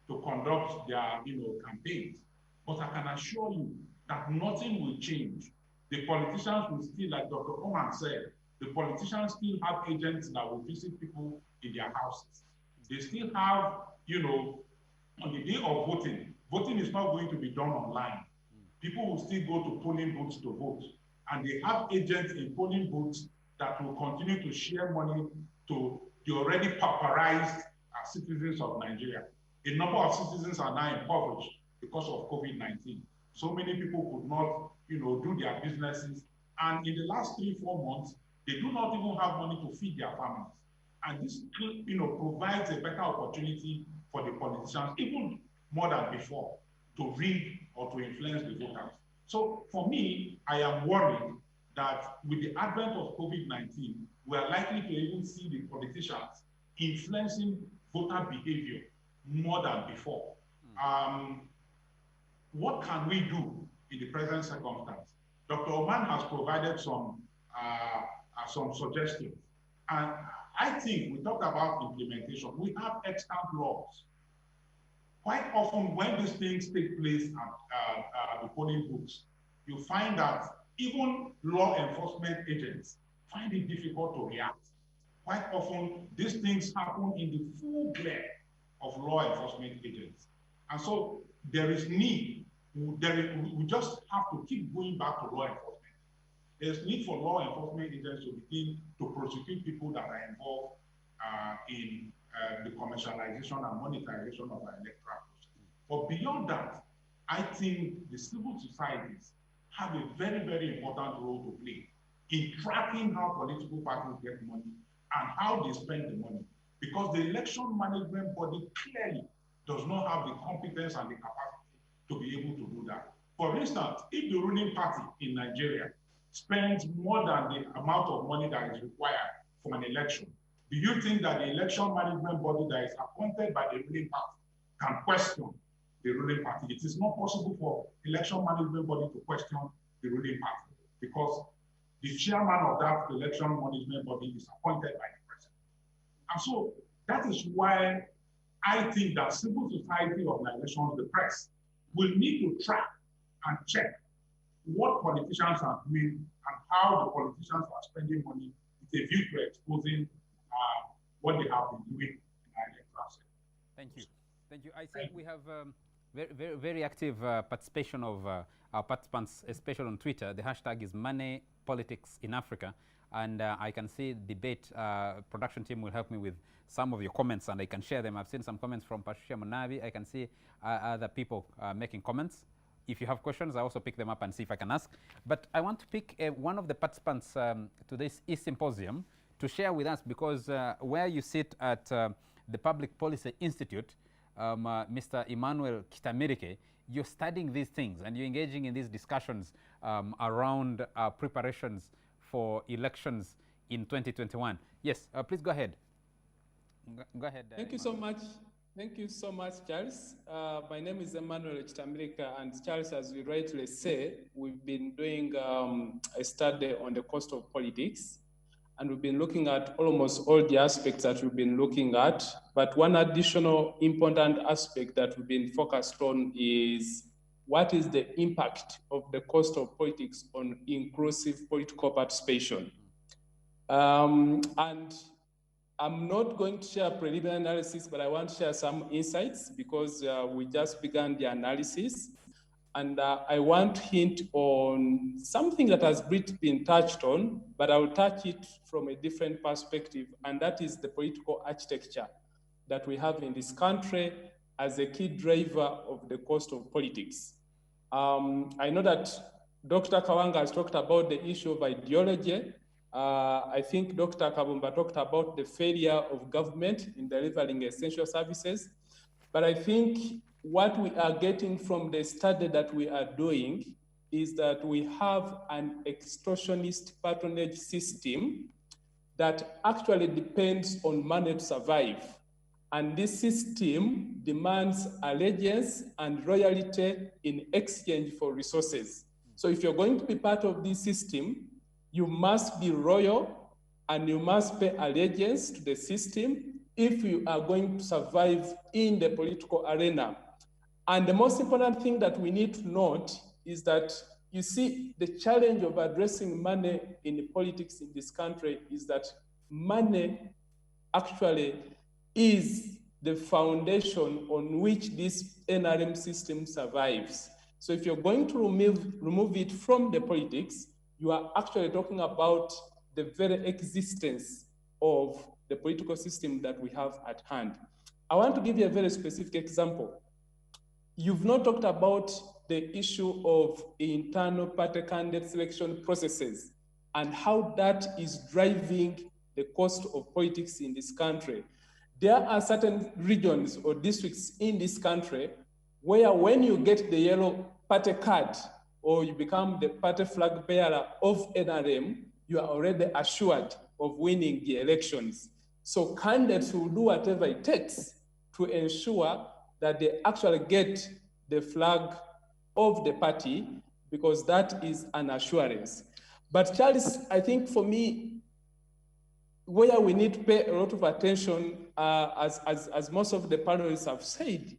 J: to conduct their campaigns. But I can assure you that nothing will change. The politicians will still, like Dr. Oman said, the politicians still have agents that will visit people in their houses. They still have, on the day of voting, voting is not going to be done online. People will still go to polling booths to vote. And they have agents in polling booths that will continue to share money to the already pauperized citizens of Nigeria. A number of citizens are now impoverished because of COVID-19. So many people could not, do their businesses. And in the last 3-4 months, they do not even have money to feed their families. And this, provides a better opportunity for the politicians, even more than before, to rig or to influence the voters. So for me, I am worried that with the advent of COVID-19, we are likely to even see the politicians influencing voter behavior more than before. What can we do in the present circumstance? Dr. Oman has provided some suggestions. And I think we talked about implementation. We have extant laws. Quite often when these things take place at the polling booths, you find that even law enforcement agents find it difficult to react. Quite often, these things happen in the full glare of law enforcement agents. And so there is need, we just have to keep going back to law enforcement. There's need for law enforcement agents to begin to prosecute people that are involved in the commercialization and monetization of our electoral process. But beyond that, I think the civil societies have a very, very important role to play in tracking how political parties get money and how they spend the money. Because the election management body clearly does not have the competence and the capacity to be able to do that. For instance, if the ruling party in Nigeria spends more than the amount of money that is required for an election, do you think that the election management body that is appointed by the ruling party can question the ruling party? It is not possible for election management body to question the ruling party because the chairman of that election management body is appointed by the president. And so that is why I think that civil society organizations, the press, will need to track and check what politicians are doing and how the politicians are spending money with a view to exposing what they have been doing in our electoral system.
B: Thank you. Thank you. I think we have very active participation of our participants, especially on Twitter. The hashtag is Money Politics in Africa. And I can see debate. Production team will help me with some of your comments and I can share them. I've seen some comments from Patricia Munavi. I can see other people making comments. If you have questions, I also pick them up and see if I can ask. But I want to pick one of the participants to this E-Symposium to share with us because where you sit at the Public Policy Institute, Mr. Emmanuel Kitamirike, you're studying these things and you're engaging in these discussions around preparations for elections in 2021. Yes, please go ahead. Go ahead.
K: Thank you so much. Thank you so much, Charles. My name is Emmanuel Kitamirika, and Charles, as you rightly say, we've been doing a study on the cost of politics, and we've been looking at almost all the aspects that we've been looking at. But one additional important aspect that we've been focused on is what is the impact of the cost of politics on inclusive political participation? And I'm not going to share preliminary analysis, but I want to share some insights because we just began the analysis. And I want to hint on something that has been touched on, but I will touch it from a different perspective, and that is the political architecture that we have in this country as a key driver of the cost of politics. I know that Dr. Kawanga has talked about the issue of ideology. I think Dr. Kabumba talked about the failure of government in delivering essential services. But I think what we are getting from the study that we are doing is that we have an extortionist patronage system that actually depends on money to survive. And this system demands allegiance and loyalty in exchange for resources. So if you're going to be part of this system, you must be loyal and you must pay allegiance to the system if you are going to survive in the political arena. And the most important thing that we need to note is that, you see, the challenge of addressing money in politics in this country is that money actually is the foundation on which this NRM system survives. So if you're going to remove it from the politics, you are actually talking about the very existence of the political system that we have at hand. I want to give you a very specific example. You've not talked about the issue of internal party candidate selection processes and how that is driving the cost of politics in this country. There are certain regions or districts in this country where when you get the yellow party card or you become the party flag bearer of NRM, you are already assured of winning the elections. So candidates will do whatever it takes to ensure that they actually get the flag of the party, because that is an assurance. But Charles, I think for me, where we need to pay a lot of attention, as most of the panelists have said,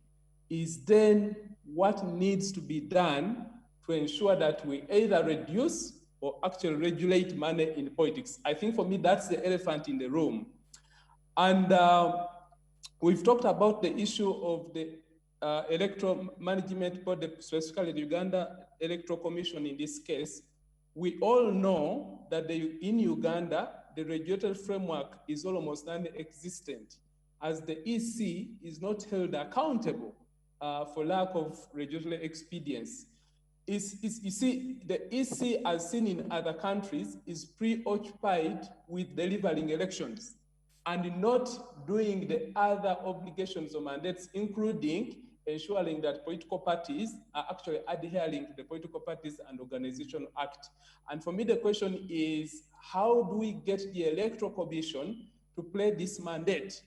K: is then what needs to be done to ensure that we either reduce or actually regulate money in politics. I think for me, that's the elephant in the room. And we've talked about the issue of the electoral management board, specifically the Uganda Electoral Commission in this case. We all know that in Uganda, the regulatory framework is almost non-existent, as the EC is not held accountable for lack of regulatory expedience. You see, the EC, as seen in other countries, is preoccupied with delivering elections and not doing the other obligations or mandates, including ensuring that political parties are actually adhering to the Political Parties and Organization Act. And for me, the question is, how do we get the Electoral Commission to play this mandate?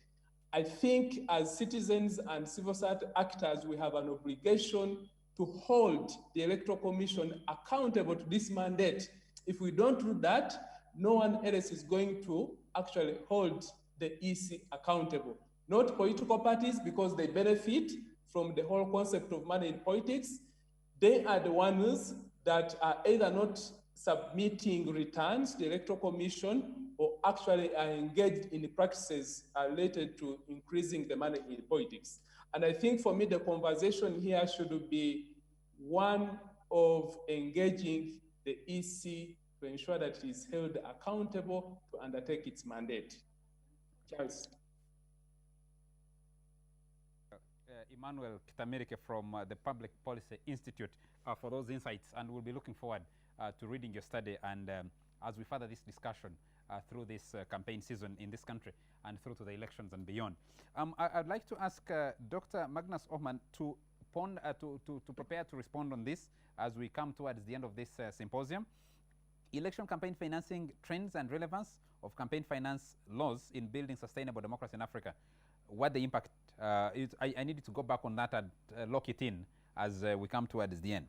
K: I think as citizens and civil society actors, we have an obligation to hold the Electoral Commission accountable to this mandate. If we don't do that, no one else is going to actually hold the EC accountable. Not political parties, because they benefit from the whole concept of money in politics. They are the ones that are either not submitting returns to the Electoral Commission or actually are engaged in the practices related to increasing the money in politics. And I think for me, the conversation here should be one of engaging the EC to ensure that it is held accountable to undertake its mandate. Charles.
B: Emmanuel Kitamirike from the Public Policy Institute for those insights, and we'll be looking forward to reading your study and as we further this discussion through this campaign season in this country and through to the elections and beyond. I'd like to ask Dr. Magnus Ohman to prepare to respond on this as we come towards the end of this symposium. Election campaign financing trends and relevance of campaign finance laws in building sustainable democracy in Africa. What the impact is. I needed to go back on that and lock it in as we come towards the end.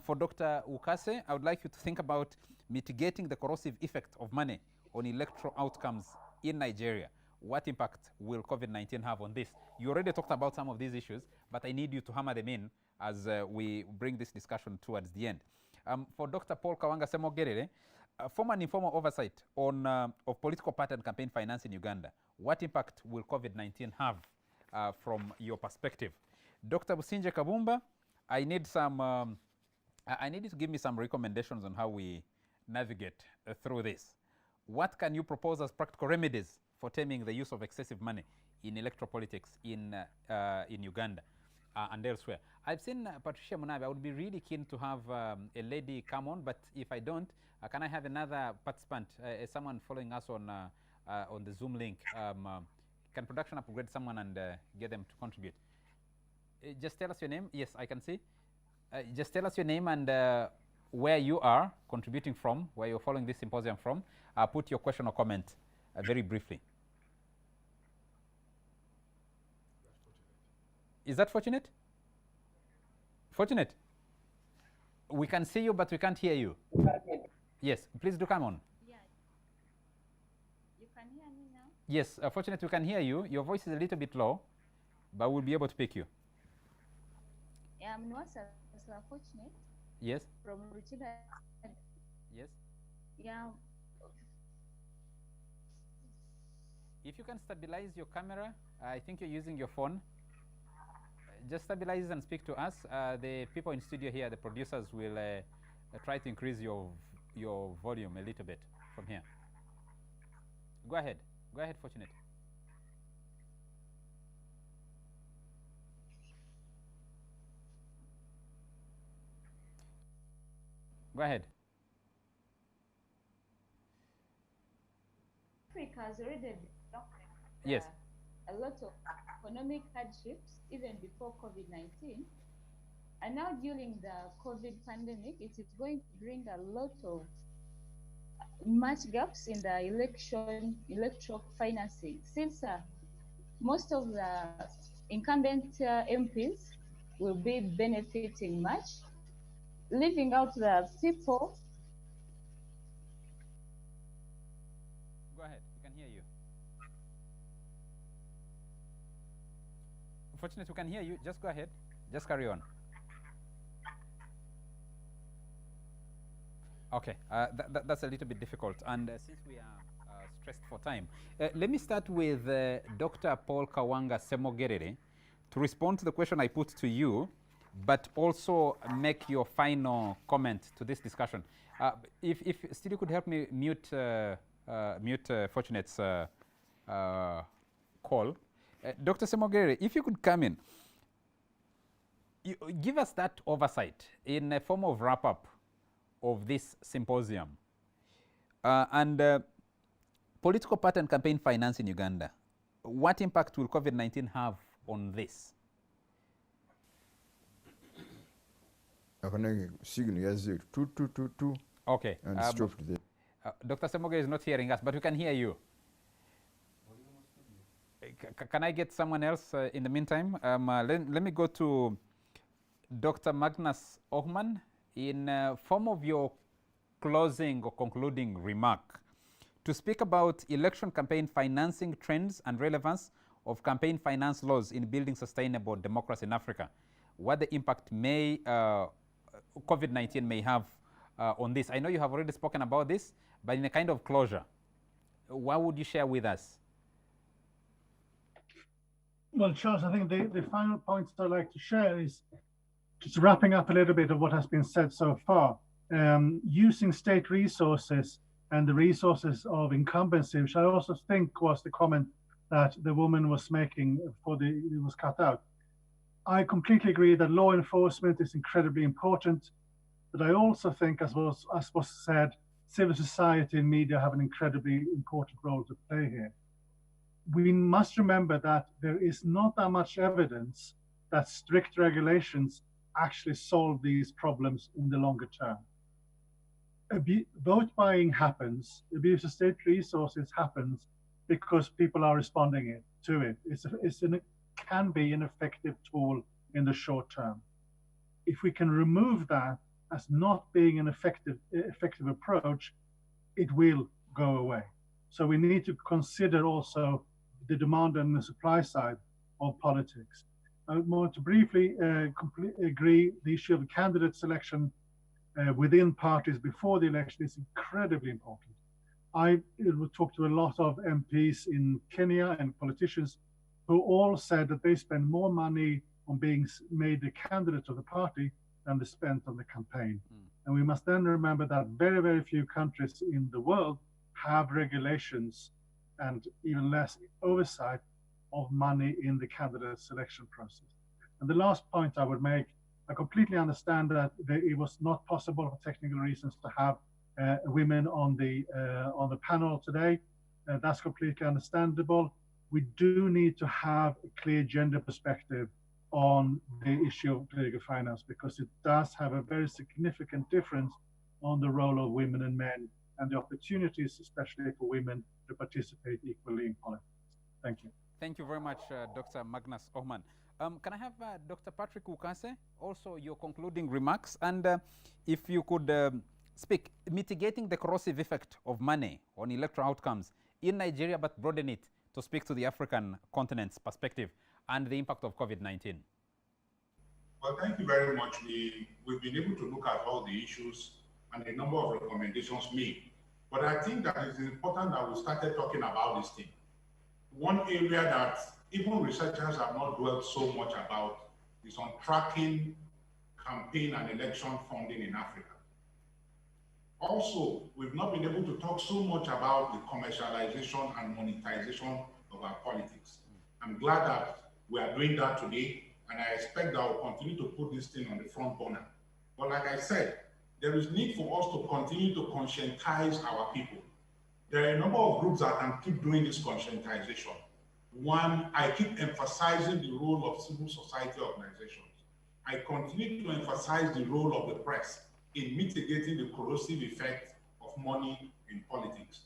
B: For Dr. Ukase, I would like you to think about mitigating the corrosive effect of money on electoral outcomes in Nigeria. What impact will COVID-19 have on this? You already talked about some of these issues, but I need you to hammer them in as we bring this discussion towards the end. For Dr. Paul Kawanga Semogerere, formal and informal oversight on of political party and campaign finance in Uganda. What impact will COVID-19 have from your perspective? Dr. Businje Kabumba, I need you to give me some recommendations on how we navigate through this. What can you propose as practical remedies for taming the use of excessive money in electoral politics in Uganda and elsewhere? I've seen Patricia Munabe. I would be really keen to have a lady come on, but if I don't, can I have another participant, someone following us on the Zoom link? Can production upgrade someone and get them to contribute? Just tell us your name. Yes, I can see. Just tell us your name and where you are contributing from, where you're following this symposium from. Put your question or comment very briefly. Is that Fortunate? Fortunate? We can see you, but we can't hear you. Yes, please do come on.
L: Yeah. You can hear me now?
B: Yes, Fortunate, we can hear you. Your voice is a little bit low, but we'll be able to pick you.
L: Yeah, I'm not so Fortunate.
B: Yes.
L: From Ruchida.
B: Yes.
L: Yeah.
B: If you can stabilize your camera I think you're using your phone. Just stabilize and speak to us. The people in studio here, the producers, will try to increase your volume a little bit from here. Go ahead. Go ahead, Fortunate. Go ahead.
L: Africa has already
B: Yes.
L: a lot of economic hardships even before COVID-19. And now during the COVID pandemic, it is going to bring a lot of much gaps in the electoral financing, since most of the incumbent MPs will be benefiting much, leaving out the people.
B: Go ahead. We can hear you. Fortunate, we can hear you. Just go ahead. Just carry on. Okay, that's a little bit difficult. And since we are stressed for time, let me start with Dr. Paul Kawanga Semogerere to respond to the question I put to you, but also make your final comment to this discussion. If still you could help me mute Fortunate's call. Dr. Semogerere, if you could come in, give us that oversight in a form of wrap-up of this symposium. And political party and campaign finance in Uganda. What impact will COVID-19 have on this? Okay.
H: And stopped there.
B: Dr. Semogerere is not hearing us, but we can hear you. Can I get someone else in the meantime? Let me go to Dr. Magnus Ohman in form of your closing or concluding remark to speak about election campaign financing trends and relevance of campaign finance laws in building sustainable democracy in Africa. What the impact may COVID-19 may have on this. I know you have already spoken about this, but in a kind of closure, what would you share with us?
I: Well, Charles, I think the final points I'd like to share is just wrapping up a little bit of what has been said so far. Using state resources and the resources of incumbency, which I also think was the comment that the woman was making before it was cut out. I completely agree that law enforcement is incredibly important, but I also think, as was said, civil society and media have an incredibly important role to play here. We must remember that there is not that much evidence that strict regulations actually solve these problems in the longer term. Vote buying happens, abuse of state resources happens because people are responding to it. It can be an effective tool in the short term. If we can remove that as not being an effective approach, it will go away. So we need to consider also the demand and the supply side of politics. I want to briefly agree the issue of candidate selection within parties before the election is incredibly important. I talked to a lot of MPs in Kenya and politicians who all said that they spend more money on being made the candidate of the party than they spent on the campaign. And we must then remember that very, very few countries in the world have regulations and even less oversight of money in the candidate selection process. And the last point I would make, I completely understand that it was not possible for technical reasons to have women on the panel today. That's completely understandable. We do need to have a clear gender perspective on the issue of political finance because it does have a very significant difference on the role of women and men and the opportunities, especially for women, to participate equally in politics. Thank you.
B: Thank you very much, Dr. Magnus Ohman. Can I have Dr. Patrick Ukase, also your concluding remarks? And if you could speak, mitigating the corrosive effect of money on electoral outcomes in Nigeria, but broaden it to speak to the African continent's perspective and the impact of COVID-19.
J: Well, thank you very much. We've been able to look at all the issues and a number of recommendations made. But I think that it's important that we started talking about this thing. One area that even researchers have not dwelt so much about is on tracking campaign and election funding in Africa. Also, we've not been able to talk so much about the commercialization and monetization of our politics. I'm glad that we are doing that today, and I expect that we'll continue to put this thing on the front burner. But like I said, there is need for us to continue to conscientize our people. There are a number of groups that can keep doing this conscientization. One, I keep emphasizing the role of civil society organizations. I continue to emphasize the role of the press in mitigating the corrosive effect of money in politics.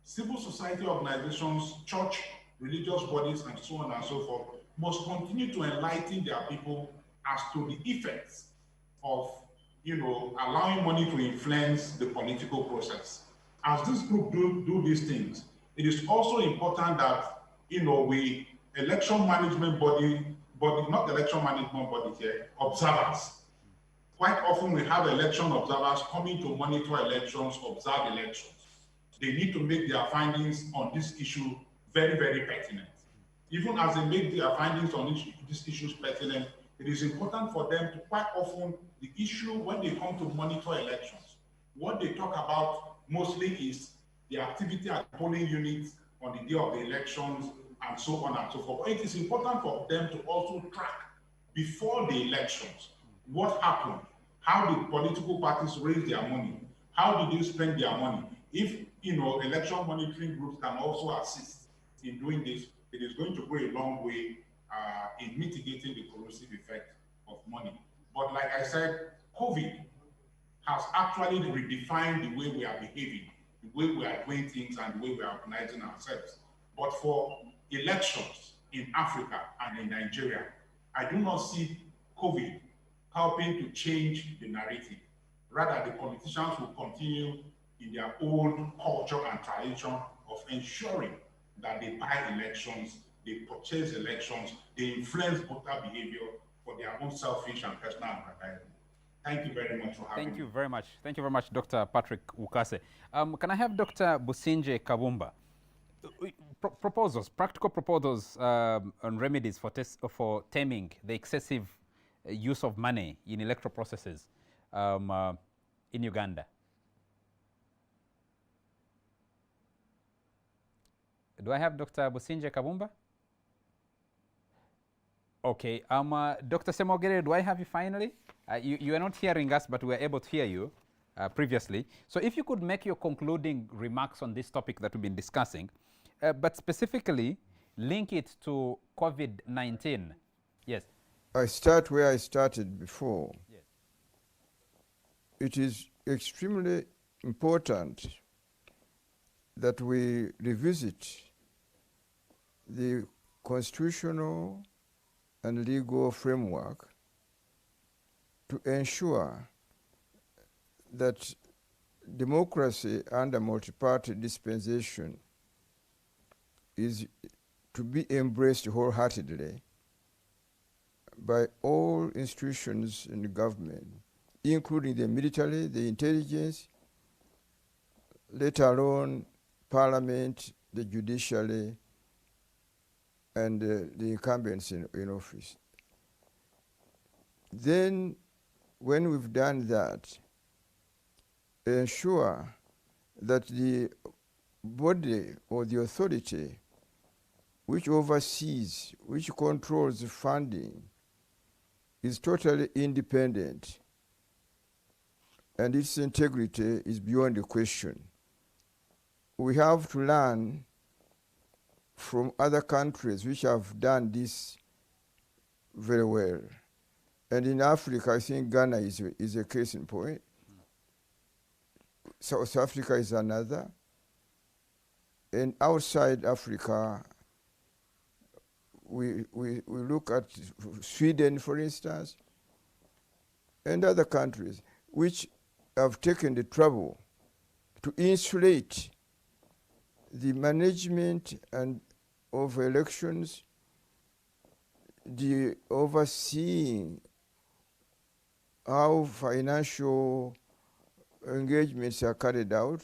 J: Civil society organizations, church, religious bodies, and so on and so forth must continue to enlighten their people as to the effects of, allowing money to influence the political process. As this group do these things, it is also important that, we election management body, not election management body here, observers. Quite often we have election observers coming to monitor elections, observe elections. They need to make their findings on this issue very, very pertinent. Even as they make their findings on these issues pertinent, it is important for them to quite often, the issue when they come to monitor elections, what they talk about mostly is the activity at polling units on the day of the elections and so on and so forth. But it is important for them to also track before the elections what happened, how did political parties raise their money, how did they spend their money. If election monitoring groups can also assist in doing this, it is going to go a long way in mitigating the corrosive effect of money. But like I said, COVID has actually redefined the way we are behaving, the way we are doing things, and the way we are organizing ourselves. But for elections in Africa and in Nigeria, I do not see COVID helping to change the narrative. Rather, the politicians will continue in their old culture and tradition of ensuring that they buy elections, they purchase elections, they influence voter behavior for their own selfish and personal advertising. Thank you very much for having me.
B: Thank you very much. Thank you very much, Dr. Patrick Ukase. Can I have Dr. Businje Kabumba? Proposals, practical proposals on remedies for taming the excessive use of money in electoral processes in Uganda. Do I have Dr. Businje Kabumba? Okay. Dr. Semogere, do I have you finally? You are not hearing us, but we were able to hear you previously. So if you could make your concluding remarks on this topic that we've been discussing, but specifically link it to COVID-19. Yes.
H: I start where I started before.
B: Yes.
H: It is extremely important that we revisit the constitutional and legal framework to ensure that democracy under multi-party dispensation is to be embraced wholeheartedly by all institutions in the government, including the military, the intelligence, let alone parliament, the judiciary, and the incumbents in office. Then, when we've done that, ensure that the body or the authority which oversees, which controls the funding, is totally independent, and its integrity is beyond the question. We have to learn from other countries which have done this very well. And in Africa, I think Ghana is a case in point. South Africa is another. And outside Africa, we look at Sweden, for instance, and other countries which have taken the trouble to insulate the management and of elections, the overseeing how financial engagements are carried out,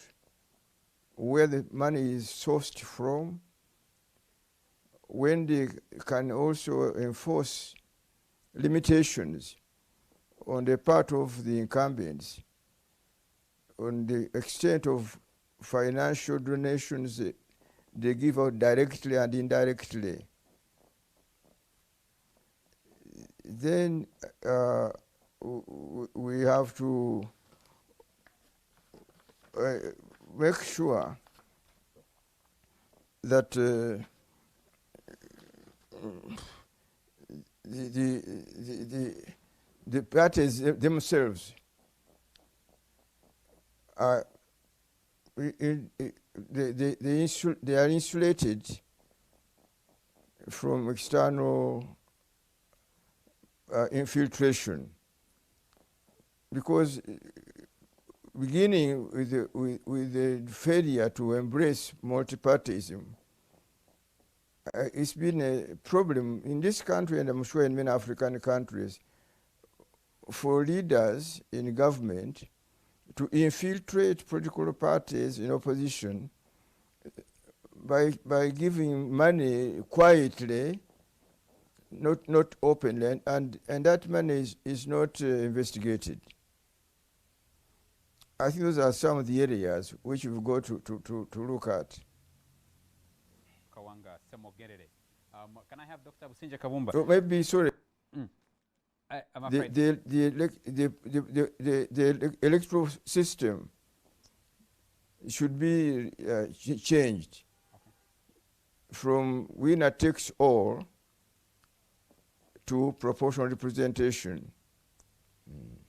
H: where the money is sourced from, when they can also enforce limitations on the part of the incumbents on the extent of financial donations they give out directly and indirectly, then we have to make sure that the parties themselves are they are insulated from external infiltration, because beginning with the failure to embrace multipartyism, it's been a problem in this country, and I'm sure in many African countries, for leaders in government to infiltrate political parties in opposition by giving money quietly, not openly, and that money is not investigated. I think those are some of the areas which we've got to look at.
B: Kawanga Semogerere. Can I have Dr. Businje Kabumba?
H: So maybe, sorry.
B: I'm afraid.
H: The electoral system should be changed from winner takes all to proportional representation.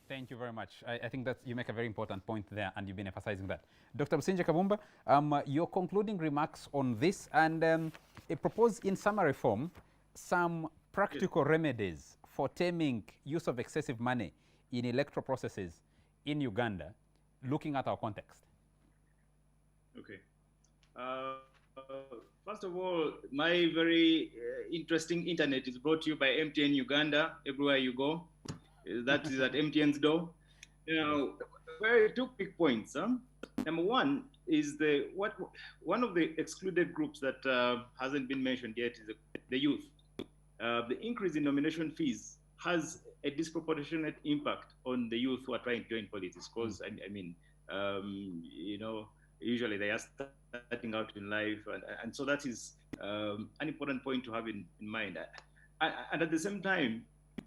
B: Thank you very much. I think that you make a very important point there, and you've been emphasizing that. Dr. Businje Kabumba, your concluding remarks on this, and propose in summary form some practical remedies for taming use of excessive money in electoral processes in Uganda, looking at our context.
A: Okay. First of all, my very interesting internet is brought to you by MTN Uganda. Everywhere you go, that is at MTN's door. Now, two quick points. Number one is one of the excluded groups that hasn't been mentioned yet is the youth. The increase in nomination fees has a disproportionate impact on the youth who are trying to join politics, because I mean, you know, usually they are starting out in life, and so that is an important point to have in mind. And at the same time,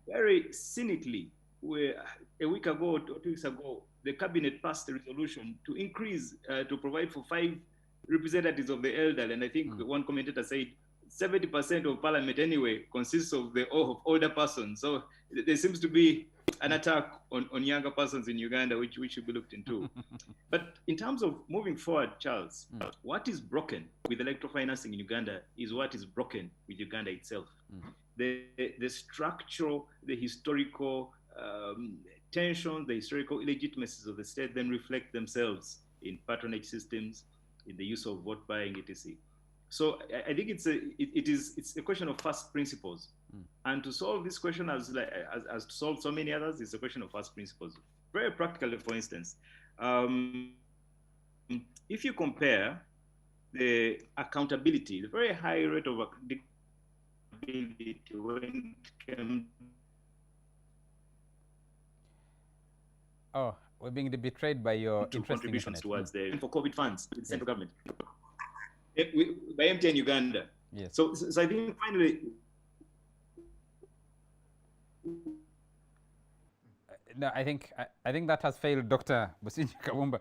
A: very cynically, a week ago, 2 weeks ago, the cabinet passed a resolution to increase, to provide for 5 representatives of the elderly, and I think one commentator said 70% of parliament anyway consists of older persons. So there seems to be an attack on younger persons in Uganda, which should be looked into. But in terms of moving forward, Charles, what is broken with electoral financing in Uganda is what is broken with Uganda itself. The structural, the historical tensions, the historical illegitimacies of the state then reflect themselves in patronage systems, in the use of vote buying, etc. So I think it's a question of first principles, and to solve this question as to solve so many others, it's a question of first principles. Very practically, for instance, if you compare the accountability, the very high rate of accountability when it came.
B: Oh, we're being betrayed by your
A: to contributions towards the for COVID funds with the central government. By MTN Uganda.
B: Yes.
A: So I think finally,
B: no, I think that has failed, Dr. Businje Kabumba.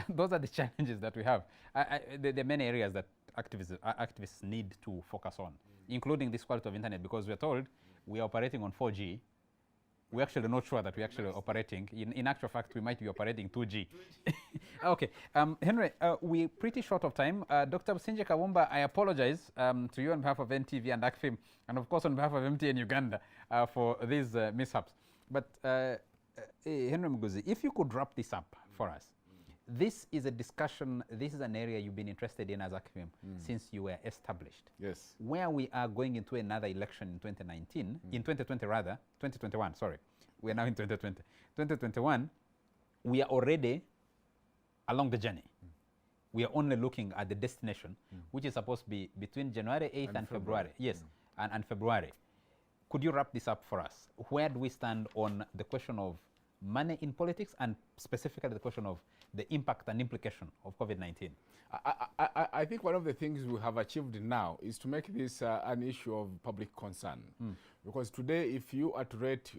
B: Those are the challenges that we have. There are many areas that activists need to focus on, including this quality of internet, because we're told we are operating on 4G. We're actually not sure that we're actually operating. In actual fact, we might be operating 2G. Okay, Henry, we're pretty short of time. Dr. Businje Kabumba, I apologize to you on behalf of NTV and ACFIM, and of course on behalf of MTN Uganda for these mishaps. But Henry Muguzi, if you could wrap this up for us. This is a discussion, this is an area you've been interested in as ACFIM since you were established.
G: Yes.
B: Where we are going into another election in 2019, in 2020 rather, 2021, sorry. We are now in 2020. 2021, we are already along the journey. we are only looking at the destination, which is supposed to be between January 8th and February. Yes, and February. Could you wrap this up for us? Where do we stand on the question of money in politics, and specifically the question of the impact and implication of COVID-19?
G: I think one of the things we have achieved now is to make this an issue of public concern. Because today, if you are to rate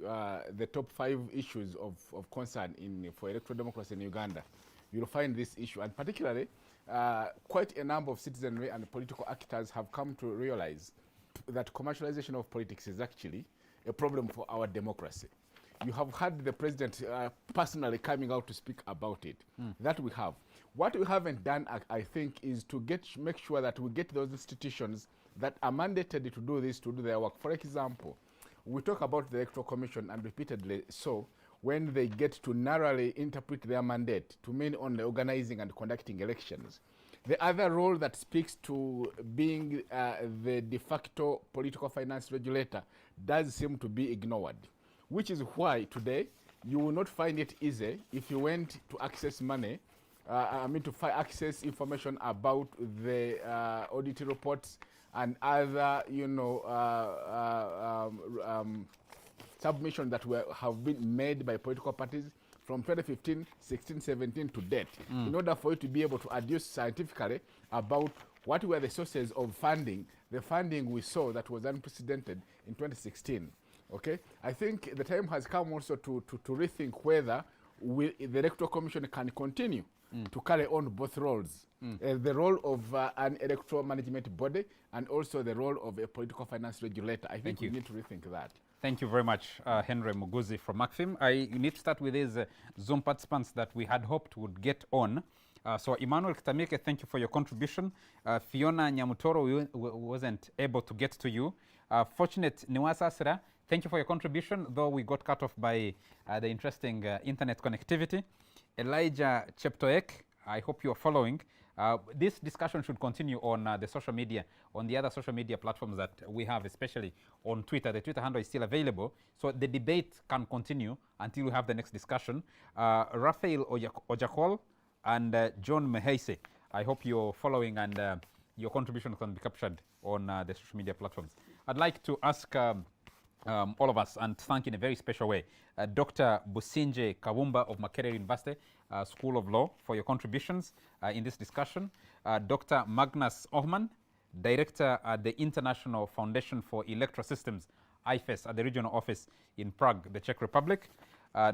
G: the top 5 issues of concern for electoral democracy in Uganda, you'll find this issue. And particularly, quite a number of citizenry and political actors have come to realize that commercialization of politics is actually a problem for our democracy. You have had the president personally coming out to speak about it. That we have. What we haven't done, I think, is to make sure that we get those institutions that are mandated to do this, to do their work. For example, we talk about the Electoral Commission, and repeatedly so, when they get to narrowly interpret their mandate to mean only organizing and conducting elections. The other role that speaks to being the de facto political finance regulator does seem to be ignored, which is why today you will not find it easy if you went to access money, access information about the audit reports and other, submissions that have been made by political parties from 2015, 16, 17 to date, in order for you to be able to adduce scientifically about what were the sources of funding, the funding we saw that was unprecedented in 2016. Okay, I think the time has come also to rethink whether the Electoral Commission can continue to carry on both roles, the role of an electoral management body and also the role of a political finance regulator. I think we need to rethink that.
B: Thank you very much, Henry Muguzi from MACFIM. I need to start with these Zoom participants that we had hoped would get on. So Emmanuel Kitamike, thank you for your contribution. Fiona Nyamutoro, we wasn't able to get to you. Fortunate Niwasasra, thank you for your contribution, though we got cut off by the interesting internet connectivity. Elijah Cheptoek, I hope you're following. This discussion should continue on the social media, on the other social media platforms that we have, especially on Twitter. The Twitter handle is still available, so the debate can continue until we have the next discussion. Raphael Ojakol and John Meheise, I hope you're following, and your contribution can be captured on the social media platforms. I'd like to ask all of us, and thank in a very special way, Dr. Businje Kawumba of Makerere University School of Law for your contributions in this discussion. Dr. Magnus Ohman, Director at the International Foundation for Electoral Systems, IFES, at the regional office in Prague, the Czech Republic.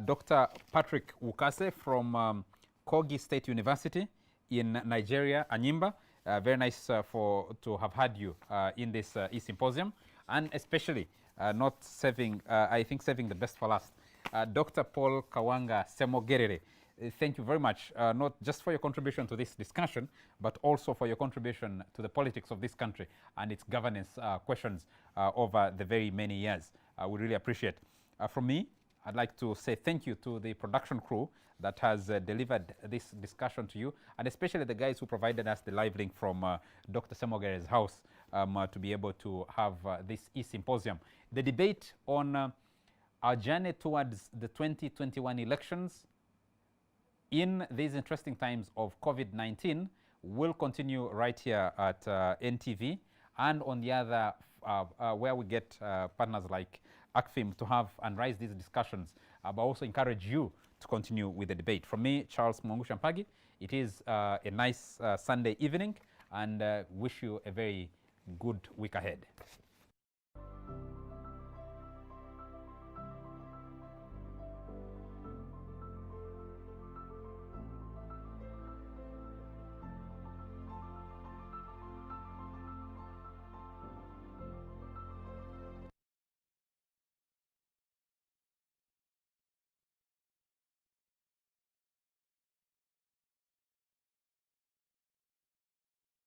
B: Dr. Patrick Wukase from Kogi State University in Nigeria, Anyimba. Very nice to have had you in this E-Symposium, and especially not saving, I think saving the best for last. Dr. Paul Kawanga Semogerere, thank you very much, not just for your contribution to this discussion, but also for your contribution to the politics of this country and its governance questions over the very many years. We really appreciate. From me, I'd like to say thank you to the production crew that has delivered this discussion to you, and especially the guys who provided us the live link from Dr. Semogere's house to be able to have this E-Symposium. The debate on our journey towards the 2021 elections in these interesting times of COVID-19 will continue right here at NTV, and on the other where we get partners like ACFIM to have and raise these discussions, but also encourage you to continue with the debate. From me, Charles Mwangu Shampagi, it is a nice Sunday evening, and wish you a very good week ahead.